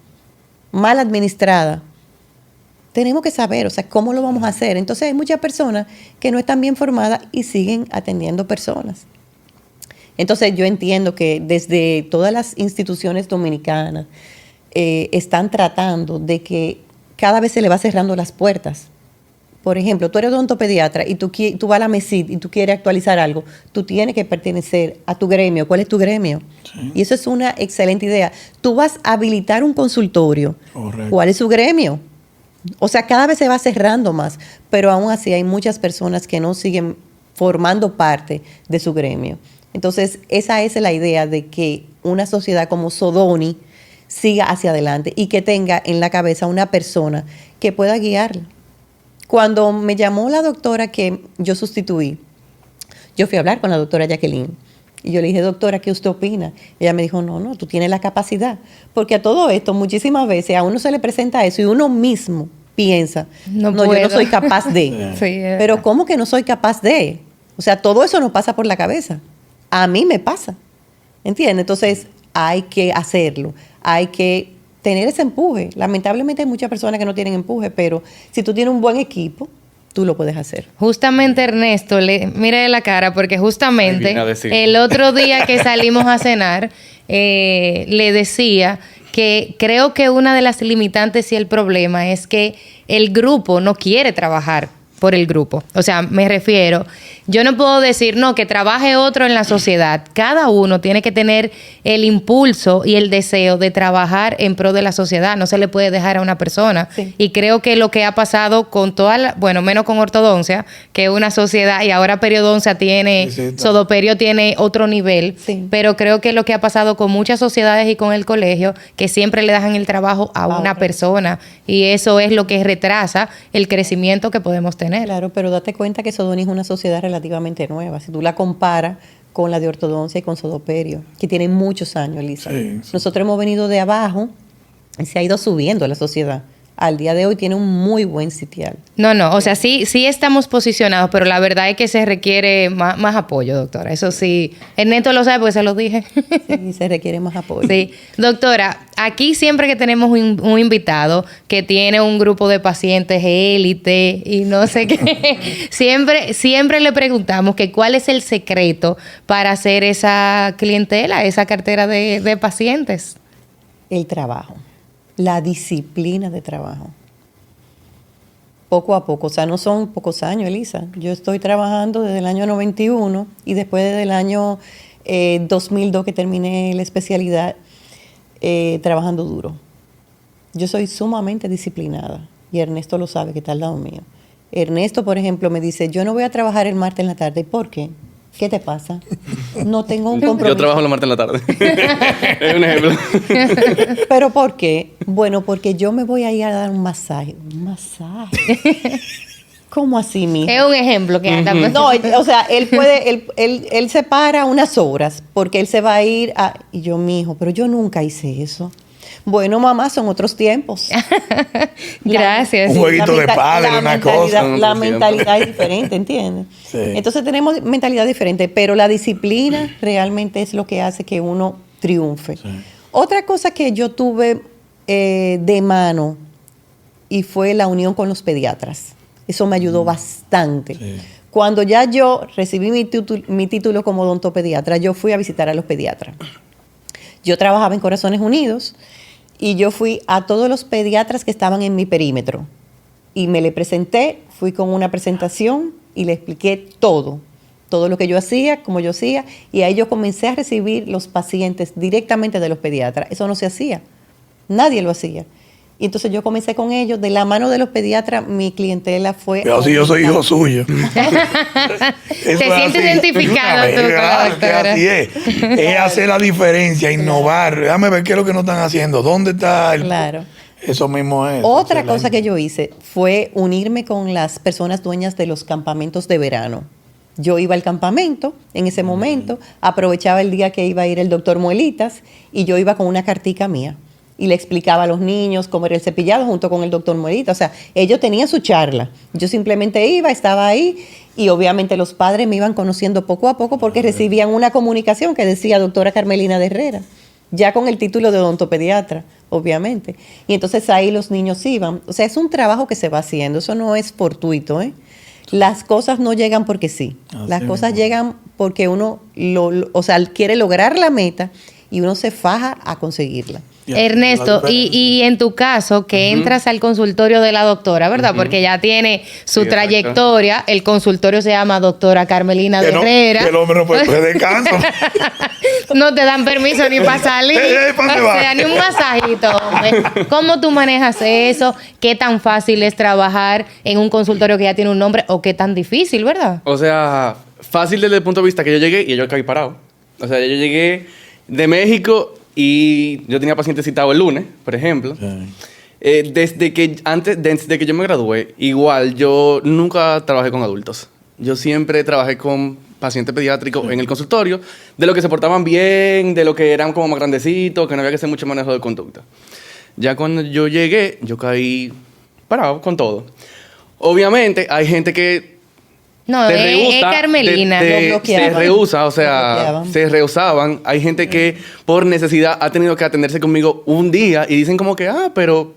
mal administrada, tenemos que saber, o sea, cómo lo vamos a hacer. Entonces hay muchas personas que no están bien formadas y siguen atendiendo personas. Entonces yo entiendo que desde todas las instituciones dominicanas están tratando de que cada vez se le va cerrando las puertas. Por ejemplo, tú eres odontopediatra y tú vas a la MESID y tú quieres actualizar algo, tú tienes que pertenecer a tu gremio. ¿Cuál es tu gremio? Sí. Y eso es una excelente idea. Tú vas a habilitar un consultorio. Correcto. ¿Cuál es su gremio? O sea, cada vez se va cerrando más, pero aún así hay muchas personas que no siguen formando parte de su gremio. Entonces, esa es la idea de que una sociedad como Sodoni siga hacia adelante y que tenga en la cabeza una persona que pueda guiarla. Cuando me llamó la doctora que yo sustituí, yo fui a hablar con la doctora Jacqueline. Y yo le dije, doctora, ¿qué usted opina? Y ella me dijo, no, tú tienes la capacidad. Porque a todo esto, muchísimas veces a uno se le presenta eso y uno mismo piensa, no, yo no soy capaz de. Sí, pero ¿cómo que no soy capaz de? O sea, todo eso no pasa por la cabeza. A mí me pasa. ¿Entiendes? Entonces, hay que hacerlo. Hay que tener ese empuje. Lamentablemente hay muchas personas que no tienen empuje, pero si tú tienes un buen equipo, tú lo puedes hacer. Justamente Ernesto, mire la cara, porque justamente el otro día que salimos a cenar, le decía que creo que una de las limitantes y el problema es que el grupo no quiere trabajar por el grupo. O sea, me refiero, yo no puedo decir, no, que trabaje otro en la sociedad. Cada uno tiene que tener el impulso y el deseo de trabajar en pro de la sociedad. No se le puede dejar a una persona. Sí. Y creo que lo que ha pasado con bueno, menos con ortodoncia, que es una sociedad, y ahora periodoncia tiene, sodoperio tiene otro nivel. Sí. Pero creo que lo que ha pasado con muchas sociedades y con el colegio, que siempre le dejan el trabajo a una persona. Y eso es lo que retrasa el crecimiento que podemos tener. Claro, pero date cuenta que Sodoni es una sociedad relativamente nueva. Si tú la comparas con la de ortodoncia y con sodoperio, que tienen muchos años, Lisa. Sí. Nosotros hemos venido de abajo y se ha ido subiendo la sociedad. Al día de hoy tiene un muy buen sitial. No, o sea, sí estamos posicionados, pero la verdad es que se requiere más apoyo, doctora. Eso sí, Ernesto lo sabe porque se lo dije. Sí, se requiere más apoyo. Sí. Doctora, aquí siempre que tenemos un invitado que tiene un grupo de pacientes élite y no sé qué, siempre le preguntamos que cuál es el secreto para hacer esa clientela, esa cartera de pacientes. El trabajo. La disciplina de trabajo. Poco a poco, o sea, no son pocos años, Elisa. Yo estoy trabajando desde el año 91 y después desde el año 2002 que terminé la especialidad, trabajando duro. Yo soy sumamente disciplinada y Ernesto lo sabe, que está al lado mío. Ernesto, por ejemplo, me dice, yo no voy a trabajar el martes en la tarde. ¿Por qué? ¿Qué te pasa? No tengo un compromiso. Yo trabajo los martes en la tarde. Es un ejemplo. ¿Pero por qué? Bueno, porque yo me voy a ir a dar un masaje. ¿Un masaje? ¿Cómo así, mijo? Es un ejemplo que anda. No, o sea, él se para unas horas porque él se va a ir a... Y yo, mijo, pero yo nunca hice eso. Bueno, mamá, son otros tiempos. Gracias. Un jueguito de padre, una cosa. La mentalidad es diferente, ¿entiendes? Sí. Entonces tenemos mentalidad diferente, pero la disciplina realmente es lo que hace que uno triunfe. Sí. Otra cosa que yo tuve de mano y fue la unión con los pediatras. Eso me ayudó bastante. Sí. Cuando ya yo recibí mi título como odontopediatra, yo fui a visitar a los pediatras. Yo trabajaba en Corazones Unidos y yo fui a todos los pediatras que estaban en mi perímetro. Y me le presenté, fui con una presentación y le expliqué todo lo que yo hacía, como yo hacía, y ahí yo comencé a recibir los pacientes directamente de los pediatras. Eso no se hacía, nadie lo hacía. Y entonces yo comencé con ellos, de la mano de los pediatras, mi clientela fue... Pero si yo soy hijo suyo. Te sientes identificado tú con la doctora. Así es hacer la diferencia, innovar. Déjame ver qué es lo que no están haciendo, dónde está el... Claro. Eso mismo es. Otra cosa que yo hice fue unirme con las personas dueñas de los campamentos de verano. Yo iba al campamento en ese momento, aprovechaba el día que iba a ir el doctor Muelitas y yo iba con una cartica mía y le explicaba a los niños cómo era el cepillado junto con el doctor Muelitas. O sea, ellos tenían su charla. Yo simplemente iba, estaba ahí y obviamente los padres me iban conociendo poco a poco porque recibían una comunicación que decía doctora Carmelina de Herrera, ya con el título de odontopediatra, obviamente. Y entonces ahí los niños iban. O sea, es un trabajo que se va haciendo, eso no es fortuito, ¿eh? Las cosas no llegan porque sí. Las cosas llegan porque uno quiere lograr la meta y uno se faja a conseguirla. Ernesto, y en tu caso, que entras al consultorio de la doctora, ¿verdad? Porque ya tiene su trayectoria. El consultorio se llama doctora Carmelina de Herrera. El hombre no puede coger descanso. No te dan permiso ni para salir. ¿Para dónde O va? sea, ni un masajito, hombre. ¿Cómo tú manejas eso? ¿Qué tan fácil es trabajar en un consultorio que ya tiene un nombre o qué tan difícil, verdad? O sea, fácil desde el punto de vista que yo llegué y yo acabé parado. O sea, yo llegué de México y yo tenía paciente citado el lunes, por ejemplo. Desde que yo me gradué, igual yo nunca trabajé con adultos. Yo siempre trabajé con pacientes pediátricos en el consultorio, de lo que se portaban bien, de lo que eran como más grandecitos, que no había que hacer mucho manejo de conducta. Ya cuando yo llegué, yo caí parado con todo. Obviamente, hay gente que No, es Carmelina. se rehúsa, o Lo sea, bloqueaban. se rehusaban. Hay gente que por necesidad ha tenido que atenderse conmigo un día y dicen como que, pero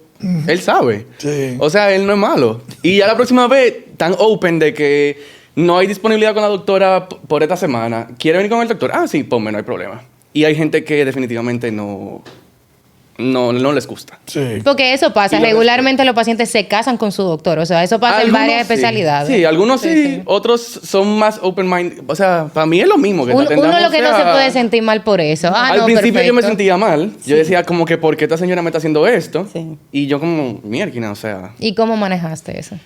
él sabe. Sí. O sea, él no es malo. Y ya la próxima vez, tan open de que no hay disponibilidad con la doctora por esta semana. ¿Quiere venir con el doctor? Ah, sí, ponme, no hay problema. Y hay gente que definitivamente no les gusta. Sí. Porque eso pasa. Y lo Regularmente los pacientes se casan con su doctor. O sea, eso pasa en Algunos varias sí. especialidades. Sí, algunos sí, otros son más open mind. O sea, para mí es lo mismo que te Uno atendamos, lo que o no sea, se puede sentir mal por eso. Al principio yo me sentía mal. Yo decía como que, ¿por qué esta señora me está haciendo esto? Sí. Y yo como, mierda, o sea, ¿Y cómo manejaste eso?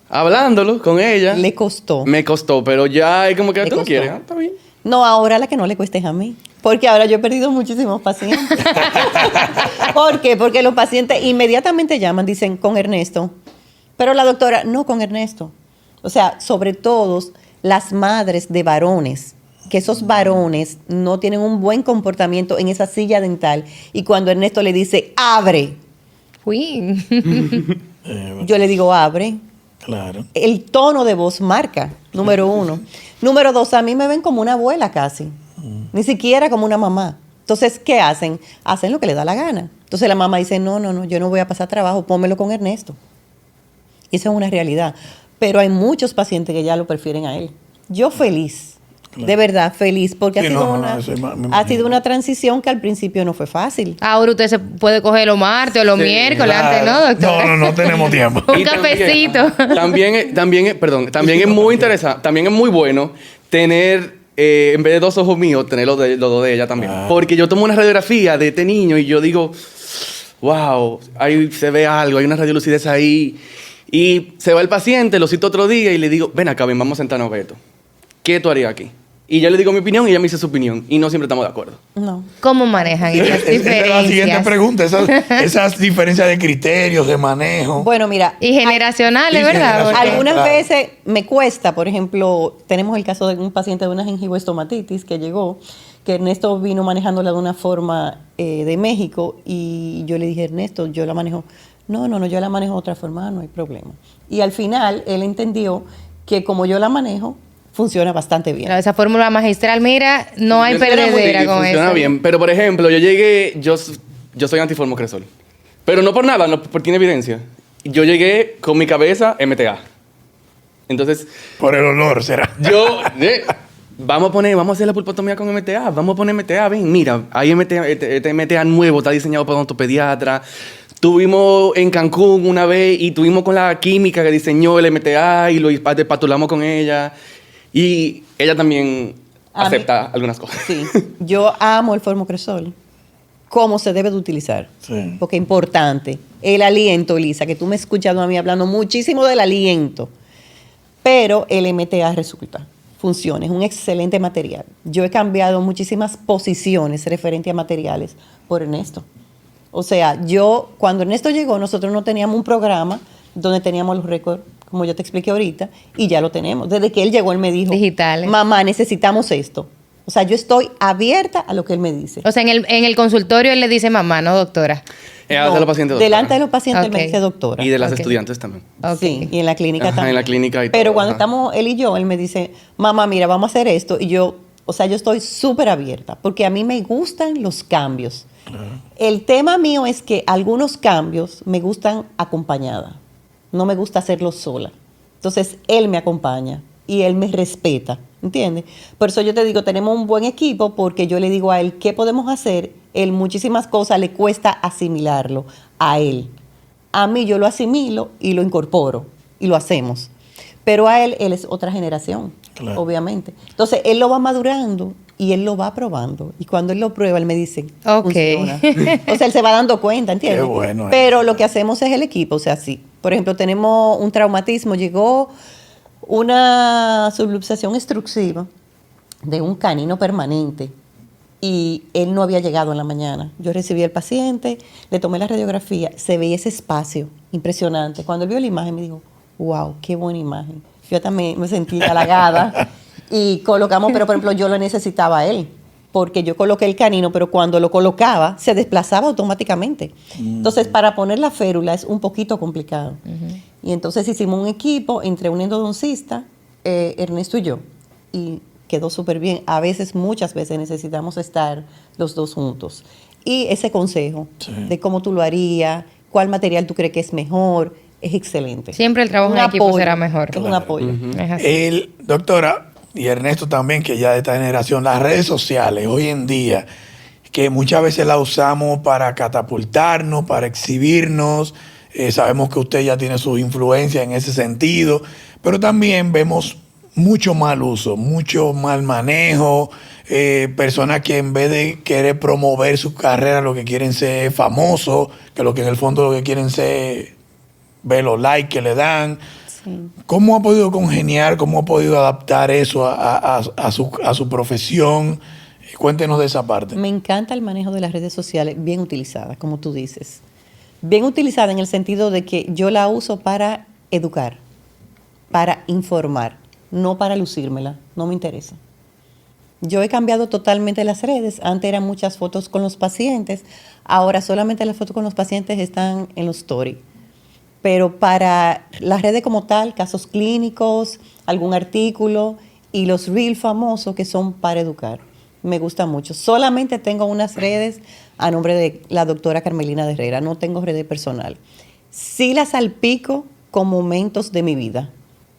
hablándolo con ella. Le costó. Me costó, pero ya es como que Le tú no costó. quieres. Está bien. No, ahora la que no le cueste es a mí. Porque ahora yo he perdido muchísimos pacientes. ¿Por qué? Porque los pacientes inmediatamente llaman, dicen, con Ernesto. Pero la doctora, no con Ernesto. O sea, sobre todo las madres de varones, que esos varones no tienen un buen comportamiento en esa silla dental. Y cuando Ernesto le dice, abre, Uy. yo le digo, abre. Claro. El tono de voz marca, número uno. Número dos, a mí me ven como una abuela casi, ni siquiera como una mamá. Entonces, ¿qué hacen? Hacen lo que les da la gana. Entonces la mamá dice, no, yo no voy a pasar trabajo, pónmelo con Ernesto. Y eso es una realidad. Pero hay muchos pacientes que ya lo prefieren a él. Yo feliz, de verdad, feliz, porque Sí, ha sido una transición que al principio no fue fácil. Ahora usted se puede coger los martes o los miércoles, antes, ¿no, doctor? No tenemos tiempo. Un Y cafecito. También es muy interesante, también es muy bueno tener, en vez de 2 ojos míos, tener los dos de ella también. Ah. Porque yo tomo una radiografía de este niño y yo digo, wow, ahí se ve algo, hay una radiolucidez ahí. Y se va el paciente, lo cito otro día y le digo, ven acá, vamos a sentarnos a ver esto. ¿Qué tú harías aquí? Y yo le digo mi opinión y ella me dice su opinión. Y no siempre estamos de acuerdo. No. ¿Cómo manejan esas Esa es la siguiente diferencias? pregunta. Esas diferencias de criterios, de manejo. Bueno, mira, Y generacionales, Y ¿verdad? generacionales. Porque- algunas Claro. veces me cuesta, por ejemplo, tenemos el caso de un paciente de una gingivoestomatitis que llegó, que Ernesto vino manejándola de una forma de México y yo le dije, Ernesto, yo la manejo. No, yo la manejo de otra forma, no hay problema. Y al final él entendió que como yo la manejo, funciona bastante bien. Esa fórmula magistral, mira, no hay Funciona muy perdedera bien, con funciona eso. bien. Pero, por ejemplo, yo soy antiformocresol. Pero no por nada, no porque tiene evidencia. Yo llegué con mi cabeza MTA. Entonces, Por el olor, será. vamos a hacer la pulpotomía con MTA, vamos a poner MTA, ven, mira, hay MTA, este MTA nuevo, está diseñado para odontopediatra. Tuvimos en Cancún una vez y tuvimos con la química que diseñó el MTA y lo espatulamos con ella. Y ella también acepta algunas cosas. Sí, yo amo el formocresol. Cómo se debe de utilizar. Sí. Porque es importante. El aliento, Elisa, que tú me has escuchado a mí hablando muchísimo del aliento. Pero el MTA resulta, funciona, es un excelente material. Yo he cambiado muchísimas posiciones referente a materiales por Ernesto. O sea, cuando Ernesto llegó, nosotros no teníamos un programa donde teníamos los récords, como yo te expliqué ahorita, y ya lo tenemos. Desde que él llegó, él me dijo, Digitales. mamá, necesitamos esto. O sea, yo estoy abierta a lo que él me dice. O sea, en el consultorio él le dice mamá, ¿no, doctora? Ella hace a los pacientes, delante de los pacientes él me Ok. dice doctora. Y de las Ok. estudiantes también. Ok. Sí, y en la clínica Ajá, también. en la clínica y Pero todo, cuando ajá. estamos él y yo, él me dice, mamá, mira, vamos a hacer esto. Y yo, o sea, yo estoy súper abierta, porque a mí me gustan los cambios. El tema mío es que algunos cambios me gustan acompañada. No me gusta hacerlos sola. Entonces, él me acompaña y él me respeta, ¿entiendes? Por eso yo te digo, tenemos un buen equipo, porque yo le digo a él qué podemos hacer. Él muchísimas cosas le cuesta asimilarlo a él. A mí yo lo asimilo y lo incorporo y lo hacemos. Pero a él es otra generación, Claro. obviamente. Entonces, él lo va madurando y él lo va probando. Y cuando él lo prueba, él me dice, Ok. funciona. O sea, él se va dando cuenta, ¿entiendes? Qué bueno, Pero lo que hacemos es el equipo. O sea, sí. Por ejemplo, tenemos un traumatismo. Llegó una subluxación extrusiva de un canino permanente y él no había llegado en la mañana. Yo recibí al paciente, le tomé la radiografía, se veía ese espacio impresionante. Cuando él vio la imagen me dijo, wow, qué buena imagen. Yo también me sentí halagada y colocamos, pero por ejemplo yo lo necesitaba a él, porque yo coloqué el canino, pero cuando lo colocaba se desplazaba automáticamente. Entonces para poner la férula es un poquito complicado. Y entonces hicimos un equipo entre un endodoncista, Ernesto y yo, y quedó súper bien. A veces, muchas veces necesitamos estar los dos juntos. Y ese consejo de cómo tú lo harías, cuál material tú crees que es mejor, es excelente. Siempre el trabajo Un en equipo apoyo, será mejor. Es un apoyo. Es así. Doctora, y Ernesto también, que ya de esta generación, las redes sociales hoy en día, que muchas veces las usamos para catapultarnos, para exhibirnos. Sabemos que usted ya tiene su influencia en ese sentido, pero también vemos mucho mal uso, mucho mal manejo, personas que en vez de querer promover su carrera, lo que quieren ser famosos, que lo que en el fondo lo que quieren ser ver los likes que le dan. ¿Cómo ha podido congeniar, cómo ha podido adaptar eso a su profesión? Cuéntenos de esa parte. Me encanta el manejo de las redes sociales bien utilizadas, como tú dices. Bien utilizada en el sentido de que yo la uso para educar, para informar, no para lucírmela, no me interesa. Yo he cambiado totalmente las redes. Antes eran muchas fotos con los pacientes, ahora solamente las fotos con los pacientes están en los stories. Pero para las redes como tal, casos clínicos, algún artículo y los reels famosos que son para educar. Me gusta mucho. Solamente tengo unas redes a nombre de la doctora Carmelina de Herrera. No tengo redes personal. Sí las salpico con momentos de mi vida,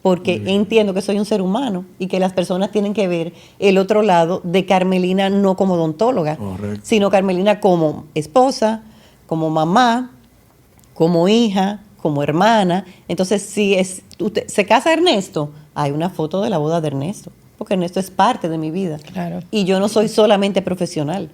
porque entiendo que soy un ser humano y que las personas tienen que ver el otro lado de Carmelina, no como odontóloga, Correcto. sino Carmelina como esposa, como mamá, como hija, como hermana. Entonces, si se casa Ernesto, hay una foto de la boda de Ernesto, porque Ernesto es parte de mi vida. Claro. Y yo no soy solamente profesional,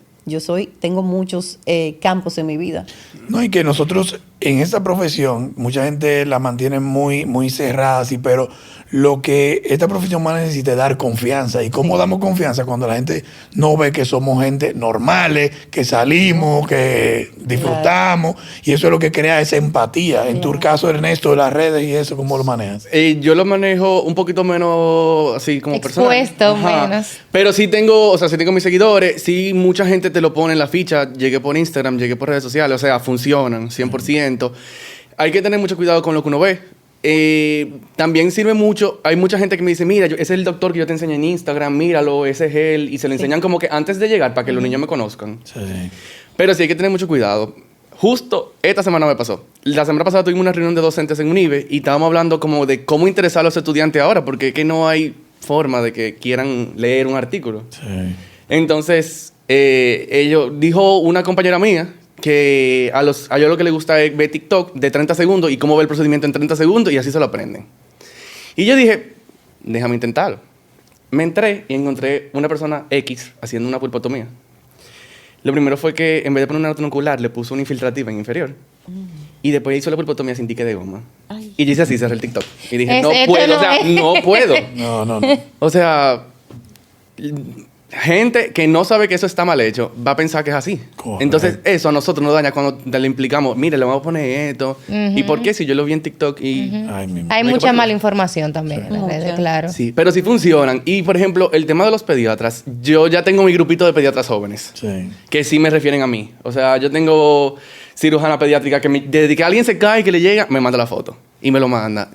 tengo muchos campos en mi vida. No, y que nosotros en esta profesión, mucha gente la mantiene muy, muy cerrada, así, pero lo que esta profesión más necesita es dar confianza. ¿Y cómo damos confianza? Cuando la gente no ve que somos gente normales, que salimos, que disfrutamos, y eso es lo que crea esa empatía. En tu caso, Ernesto, de las redes y eso, ¿cómo lo manejas? Yo lo manejo un poquito menos así como personal. Expuesto, menos. Pero sí tengo mis seguidores, sí mucha gente te lo pone en la ficha, llegué por Instagram, llegué por redes sociales, o sea, funcionan 100%. Hay que tener mucho cuidado con lo que uno ve. También sirve mucho, hay mucha gente que me dice, mira, ese es el doctor que yo te enseñé en Instagram, míralo, ese es él, y se lo enseñan como que antes de llegar para que los niños me conozcan. Sí. Pero sí hay que tener mucho cuidado. Justo esta semana me pasó. La semana pasada tuvimos una reunión de docentes en UNIBE y estábamos hablando como de cómo interesar a los estudiantes ahora, porque es que no hay forma de que quieran leer un artículo. Sí. Entonces, dijo una compañera mía que a ellos lo que les gusta es ver TikTok de 30 segundos y cómo ve el procedimiento en 30 segundos y así se lo aprenden. Y yo dije, déjame intentarlo. Me entré y encontré una persona X haciendo una pulpotomía. Lo primero fue que en vez de poner una retinocular, le puso una infiltrativa en inferior. Y después hizo la pulpotomía sin dique de goma. Ay. Y yo hice así, cerré el TikTok. Y dije, Es- no esto puedo, no o sea, es. no puedo. No. O sea, gente que no sabe que eso está mal hecho va a pensar que es así. Correcto. Entonces, eso a nosotros nos daña cuando le implicamos, mire, le vamos a poner esto. ¿Y por qué? Si yo lo vi en TikTok y... Ay, mi Hay No hay mucha que- mala información también en las Mucha. redes, claro. Sí, pero sí funcionan. Y, por ejemplo, el tema de los pediatras, yo ya tengo mi grupito de pediatras jóvenes. Sí. Que sí me refieren a mí. O sea, yo tengo cirujana pediátrica que desde que alguien se cae y que le llega, me manda la foto y me lo manda.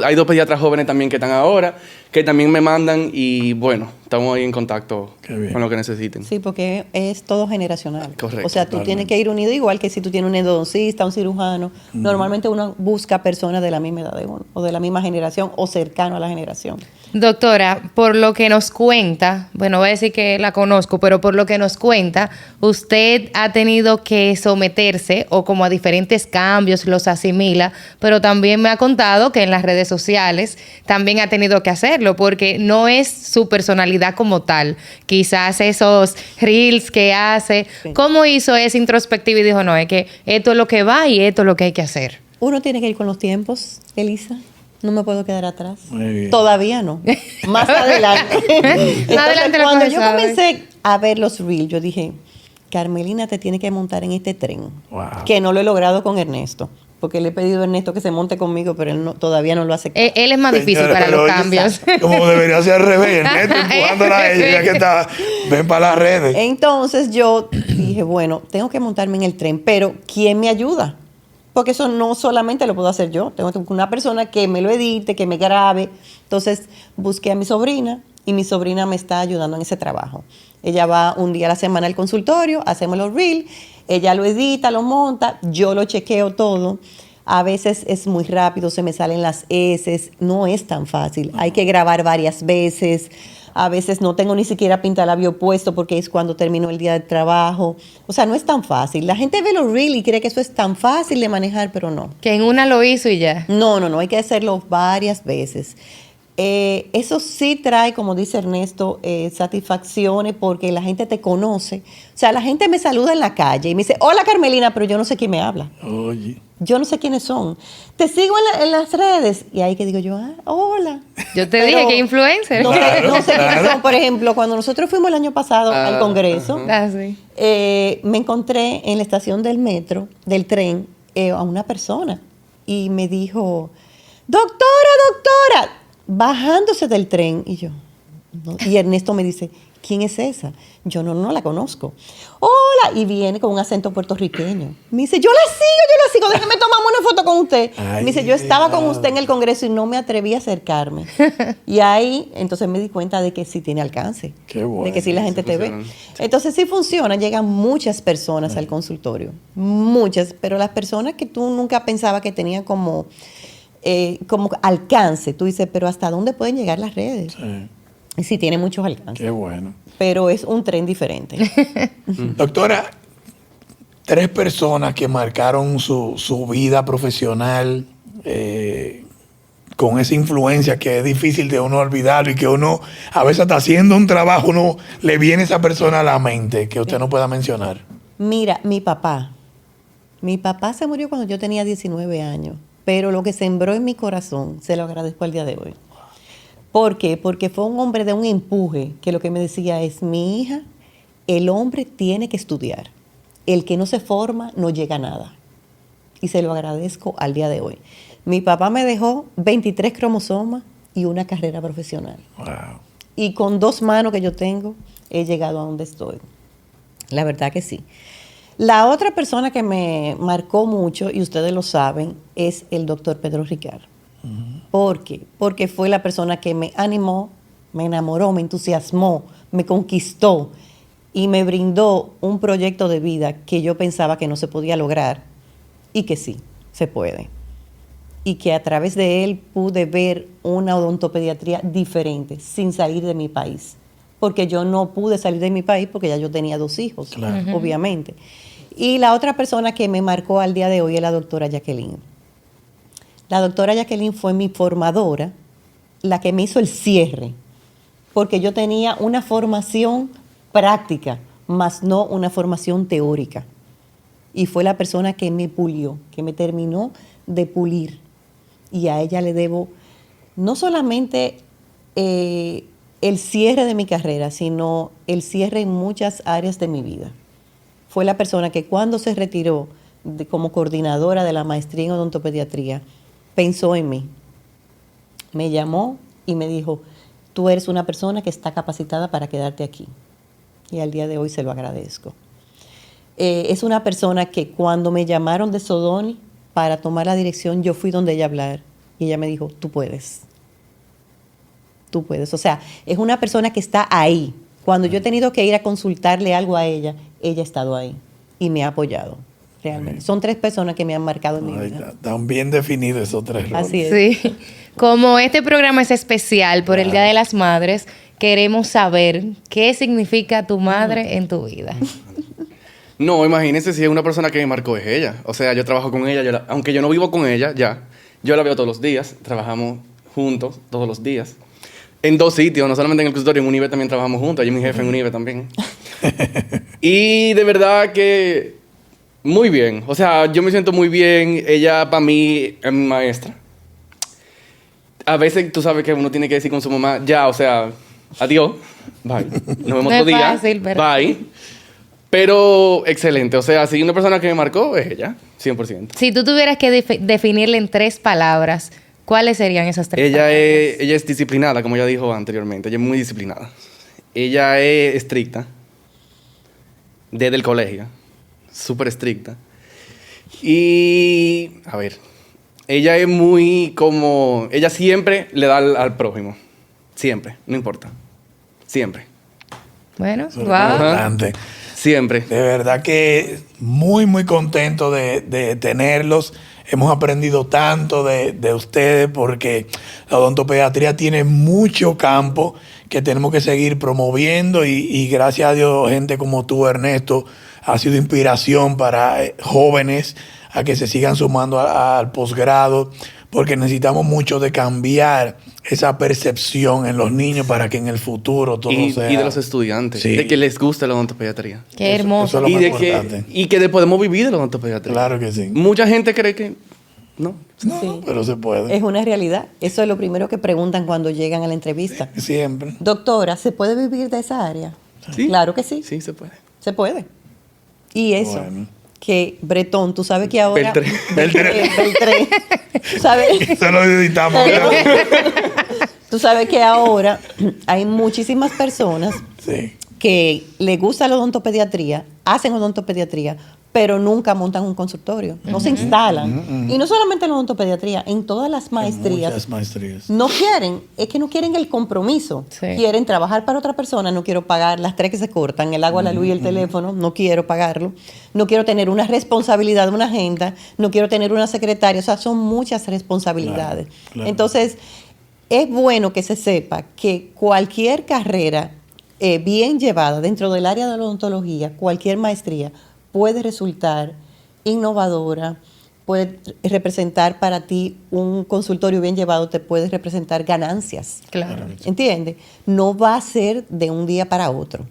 Hay 2 pediatras jóvenes también que están ahora, que también me mandan y bueno, estamos ahí en contacto Qué bien. con lo que necesiten. Sí, porque es todo generacional. Correcto, O sea, tú totalmente. tienes que ir unido igual que si tú tienes un endodoncista, un cirujano. Normalmente uno busca personas de la misma edad de uno, o de la misma generación, o cercano a la generación. Doctora, por lo que nos cuenta, bueno, voy a decir que la conozco, pero por lo que nos cuenta, usted ha tenido que someterse o como a diferentes cambios los asimila, pero también me ha contado que en las redes sociales también ha tenido que hacerlo porque no es su personalidad como tal. Quizás esos reels que hace, Sí. ¿cómo hizo esa introspectiva y dijo, no, es que esto es lo que va y esto es lo que hay que hacer? Uno tiene que ir con los tiempos, Elisa. No me puedo quedar atrás. Muy bien. Todavía no. Más adelante. Entonces, adelante lo cuando que yo sabe. comencé a ver los reels, yo dije, Carmelina, te tiene que montar en este tren. Wow. Que no lo he logrado con Ernesto. Porque le he pedido a Ernesto que se monte conmigo, pero él todavía no lo hace. Él es más difícil Señores, para pero los oye, cambios. Como debería ser al revés, Ernesto empujándola a ella, ya que está, ven para las redes. Entonces yo dije, bueno, tengo que montarme en el tren, pero ¿quién me ayuda? Porque eso no solamente lo puedo hacer yo, tengo que buscar una persona que me lo edite, que me grabe. Entonces busqué a mi sobrina y mi sobrina me está ayudando en ese trabajo. Ella va un día a la semana al consultorio, hacemos los reels, ella lo edita, lo monta, yo lo chequeo todo. A veces es muy rápido, se me salen las S, no es tan fácil. Hay que grabar varias veces. A veces no tengo ni siquiera pintalabio puesto porque es cuando termino el día de trabajo. O sea, no es tan fácil. La gente ve los reels y cree que eso es tan fácil de manejar, pero no. Que en una lo hizo y ya. No, hay que hacerlo varias veces. Eso sí trae, como dice Ernesto, satisfacciones porque la gente te conoce. O sea, la gente me saluda en la calle y me dice, hola Carmelina, pero yo no sé quién me habla. Oye. Yo no sé quiénes son. Te sigo en las redes. Y ahí que digo yo, hola. Yo te Pero dije que influencer. No, Claro, no sé quiénes claro. son. Por ejemplo, cuando nosotros fuimos el año pasado al Congreso, Ah, sí. me encontré en la estación del metro, del tren, a una persona. Y me dijo, doctora, bajándose del tren. Y yo, no. Y Ernesto me dice, ¿quién es esa? Yo no la conozco. Hola, y viene con un acento puertorriqueño. Me dice, yo la sigo, déjeme tomarme una foto con usted. Ay, Me dice, yo estaba con Dios. usted en el Congreso y no me atreví a acercarme. Y ahí, entonces me di cuenta de que sí tiene alcance. Qué bueno. De que sí la gente Sí te ve. funciona. Entonces sí funciona, llegan muchas personas al consultorio. Muchas, pero las personas que tú nunca pensabas que tenían como alcance, tú dices, pero ¿hasta dónde pueden llegar las redes? Sí, Y sí, tiene muchos alcances. qué bueno. Pero es un tren diferente. Doctora, 3 personas que marcaron su vida profesional con esa influencia que es difícil de uno olvidar y que uno a veces está haciendo un trabajo, uno le viene esa persona a la mente que usted no pueda mencionar. Mira, mi papá se murió cuando yo tenía 19 años, pero lo que sembró en mi corazón, se lo agradezco al día de hoy. ¿Por qué? Porque fue un hombre de un empuje, que lo que me decía es, mi hija, el hombre tiene que estudiar. El que no se forma no llega a nada. Y se lo agradezco al día de hoy. Mi papá me dejó 23 cromosomas y una carrera profesional. Wow. Y con 2 manos que yo tengo, he llegado a donde estoy. La verdad que sí. La otra persona que me marcó mucho, y ustedes lo saben, es el doctor Pedro Ricard. ¿Por qué? Porque fue la persona que me animó, me enamoró, me entusiasmó, me conquistó y me brindó un proyecto de vida que yo pensaba que no se podía lograr y que sí, se puede. y que a través de él pude ver una odontopediatría diferente sin salir de mi país. Porque yo no pude salir de mi país porque ya yo tenía 2 hijos, Claro. obviamente. Y la otra persona que me marcó al día de hoy es la doctora Jacqueline. La doctora Jacqueline fue mi formadora, la que me hizo el cierre, porque yo tenía una formación práctica, más no una formación teórica. Y fue la persona que me pulió, que me terminó de pulir. Y a ella le debo no solamente el cierre de mi carrera, sino el cierre en muchas áreas de mi vida. Fue la persona que cuando se retiró como coordinadora de la maestría en odontopediatría, pensó en mí. Me llamó y me dijo, tú eres una persona que está capacitada para quedarte aquí. Y al día de hoy se lo agradezco. Es una persona que cuando me llamaron de Sodoni para tomar la dirección, yo fui donde ella a hablar y ella me dijo, tú puedes. Tú puedes. O sea, es una persona que está ahí. Cuando yo he tenido que ir a consultarle algo a ella, ella ha estado ahí y me ha apoyado. Realmente. Son 3 personas que me han marcado en mi vida. Están bien definidos esos 3 roles. Así es. Sí. Como este programa es especial por el Día de las Madres, queremos saber qué significa tu madre en tu vida. No, imagínense si es una persona que me marcó, es ella. O sea, yo trabajo con ella, aunque yo no vivo con ella ya, yo la veo todos los días, trabajamos juntos todos los días. En 2 sitios, no solamente en el consultorio, en Unive también trabajamos juntos, yo y mi jefe en Unive también. Y de verdad que muy bien, o sea, yo me siento muy bien, ella para mí es mi maestra. A veces tú sabes que uno tiene que decir con su mamá, ya, o sea, adiós, bye, nos vemos No otro es día, fácil, pero- bye. Pero excelente, o sea, si una persona que me marcó es ella, 100%. Si tú tuvieras que definirle en 3 palabras, ¿cuáles serían esas 3 Ella palabras? ella es disciplinada, como ya dijo anteriormente. Ella es muy disciplinada. Ella es estricta. Desde el colegio. Súper estricta. Y, a ver, ella es muy como... Ella siempre le da al prójimo. Siempre, no importa. Siempre. Bueno, Eso es wow. importante. Siempre. De verdad que muy, muy contento de tenerlos. Hemos aprendido tanto de ustedes porque la odontopediatría tiene mucho campo que tenemos que seguir promoviendo y gracias a Dios gente como tú, Ernesto, ha sido inspiración para jóvenes a que se sigan sumando al posgrado porque necesitamos mucho de cambiar esa percepción en los niños para que en el futuro todo sea... Y de los estudiantes. Sí. De que les gusta la odontopediatría. Qué hermoso. Eso es lo Y más de, importante. que podemos vivir de la odontopediatría. Claro que sí. Mucha gente cree que... No. No, Sí. pero se puede. Es una realidad. Eso es lo primero que preguntan cuando llegan a la entrevista. Siempre. Doctora, ¿se puede vivir de esa área? Sí. Claro que sí, Sí, se puede. se puede. Y eso, Bueno. que Bretón, tú sabes que ahora... Beltré. Beltré. Tú sabes, Se lo editamos. tú sabes que ahora hay muchísimas personas Sí. que les gusta la odontopediatría, hacen odontopediatría, pero nunca montan un consultorio, no se instalan. Y no solamente en la odontopediatría, en todas las maestrías. Muchas maestrías. No quieren, es que no quieren el compromiso. Sí. Quieren trabajar para otra persona, no quiero pagar las 3 que se cortan, el agua, la luz y el teléfono, no quiero pagarlo. No quiero tener una responsabilidad de una agenda, no quiero tener una secretaria, o sea, son muchas responsabilidades. Claro, claro. Entonces, es bueno que se sepa que cualquier carrera bien llevada dentro del área de la odontología, cualquier maestría, puede resultar innovadora, puede representar para ti un consultorio bien llevado, te puede representar ganancias. Claro. ¿Entiendes? No va a ser de un día para otro,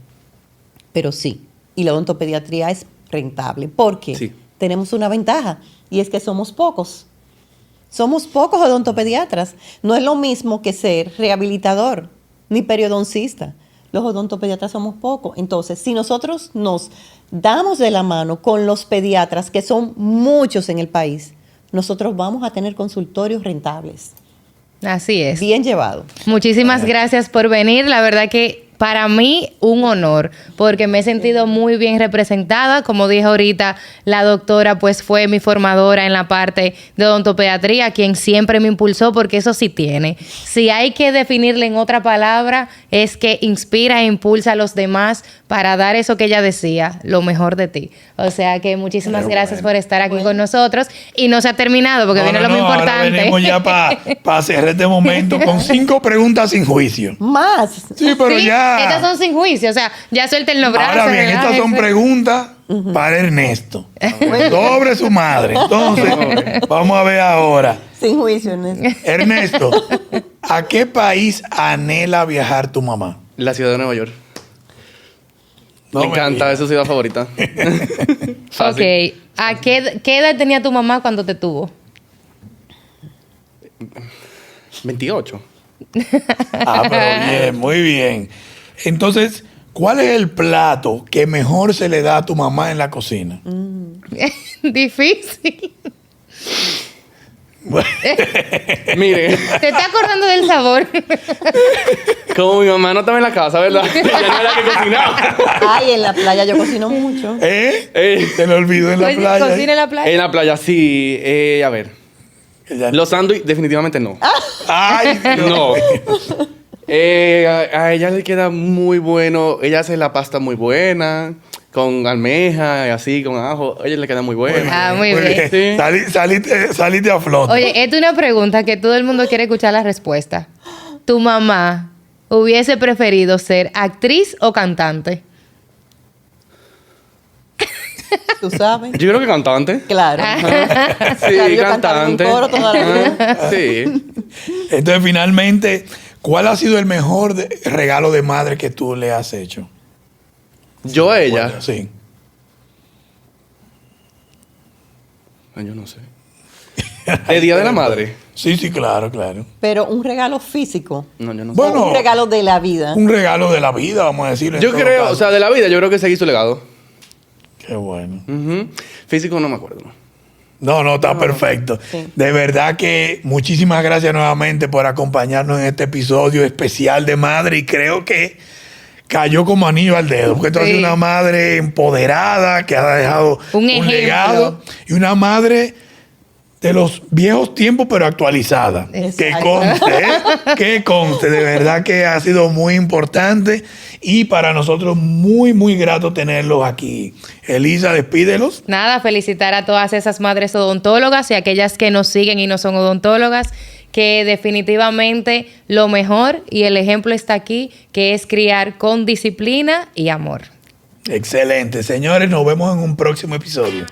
pero sí. Y la odontopediatría es rentable. ¿Por qué? Sí. Tenemos una ventaja y es que somos pocos. Somos pocos odontopediatras. No es lo mismo que ser rehabilitador ni periodoncista. Los odontopediatras somos pocos. Entonces, si nosotros nos damos de la mano con los pediatras, que son muchos en el país, nosotros vamos a tener consultorios rentables, Así es. bien llevados. Muchísimas gracias por venir. La verdad que para mí un honor, porque me he sentido muy bien representada. Como dije ahorita, la doctora pues fue mi formadora en la parte de odontopediatría, quien siempre me impulsó, porque eso sí tiene. Si hay que definirle en otra palabra, es que inspira e impulsa a los demás para dar eso que ella decía, lo mejor de ti. O sea que muchísimas Qué gracias bueno. por estar aquí con nosotros. Y no se ha terminado, porque viene lo muy Ahora importante. venimos ya para cerrar este momento con 5 preguntas sin juicio. Más. Sí, pero Sí, ya. estas son sin juicio, o sea, ya suelten los brazos. Ahora bien, estas son relájense. preguntas para Ernesto. Sobre su madre. Entonces, vamos a ver ahora. Sin juicio, Ernesto. Ernesto, ¿a qué país anhela viajar tu mamá? La ciudad de Nueva York. No me me encanta, digas. es su ciudad favorita. Fácil. Ok, ¿a qué edad tenía tu mamá cuando te tuvo? 28. Ah, pero bien, muy bien. Entonces, ¿cuál es el plato que mejor se le da a tu mamá en la cocina? Difícil. Bueno, Mire, ¿Te estás acordando del sabor? como mi mamá no estaba en la casa, ¿verdad? Ya no era la que cocinaba. Ay, en la playa yo cocino mucho. Se le olvidó en la playa. ¿Cocina en la playa? En la playa, sí. A ver. Ya- Los sándwiches, definitivamente no. Ay, Dios. No. A ella le queda muy bueno. Ella hace la pasta muy buena. Con almeja y así, con ajo. A ella le queda muy buena. Ah, muy bien. Sí. Saliste a flote. Oye, esta es una pregunta que todo el mundo quiere escuchar la respuesta. ¿Tu mamá hubiese preferido ser actriz o cantante? ¿Tú sabes? Yo creo que cantante. Claro. Sí, Claro, yo cantaba en un cantante. coro toda la vida. Ah, sí. Entonces, finalmente, ¿cuál ha sido el mejor regalo de madre que tú le has hecho? Yo a ella. Bueno, sí. Yo no sé. El día de la madre. Sí, sí, claro, claro. Pero un regalo físico. No, yo no sé. Bueno, O un regalo de la vida. un regalo de la vida, vamos a decirlo. en Yo todo creo, caso. o sea, de la vida, yo creo que seguí su legado. Qué bueno. Ujú. Físico no me acuerdo. No, está perfecto. sí. De verdad que muchísimas gracias nuevamente por acompañarnos en este episodio especial de madre, y creo que cayó como anillo al dedo, porque tú has sido Sí. una madre empoderada que ha dejado Un un ejemplo. legado, y una madre de los viejos tiempos, pero actualizada. Que Exacto. conste, que conste. De verdad que ha sido muy importante, y para nosotros muy, muy grato tenerlos aquí. Elisa, despídelos. Nada, felicitar a todas esas madres odontólogas y aquellas que nos siguen y no son odontólogas, que definitivamente lo mejor y el ejemplo está aquí, que es criar con disciplina y amor. Excelente. Señores, nos vemos en un próximo episodio.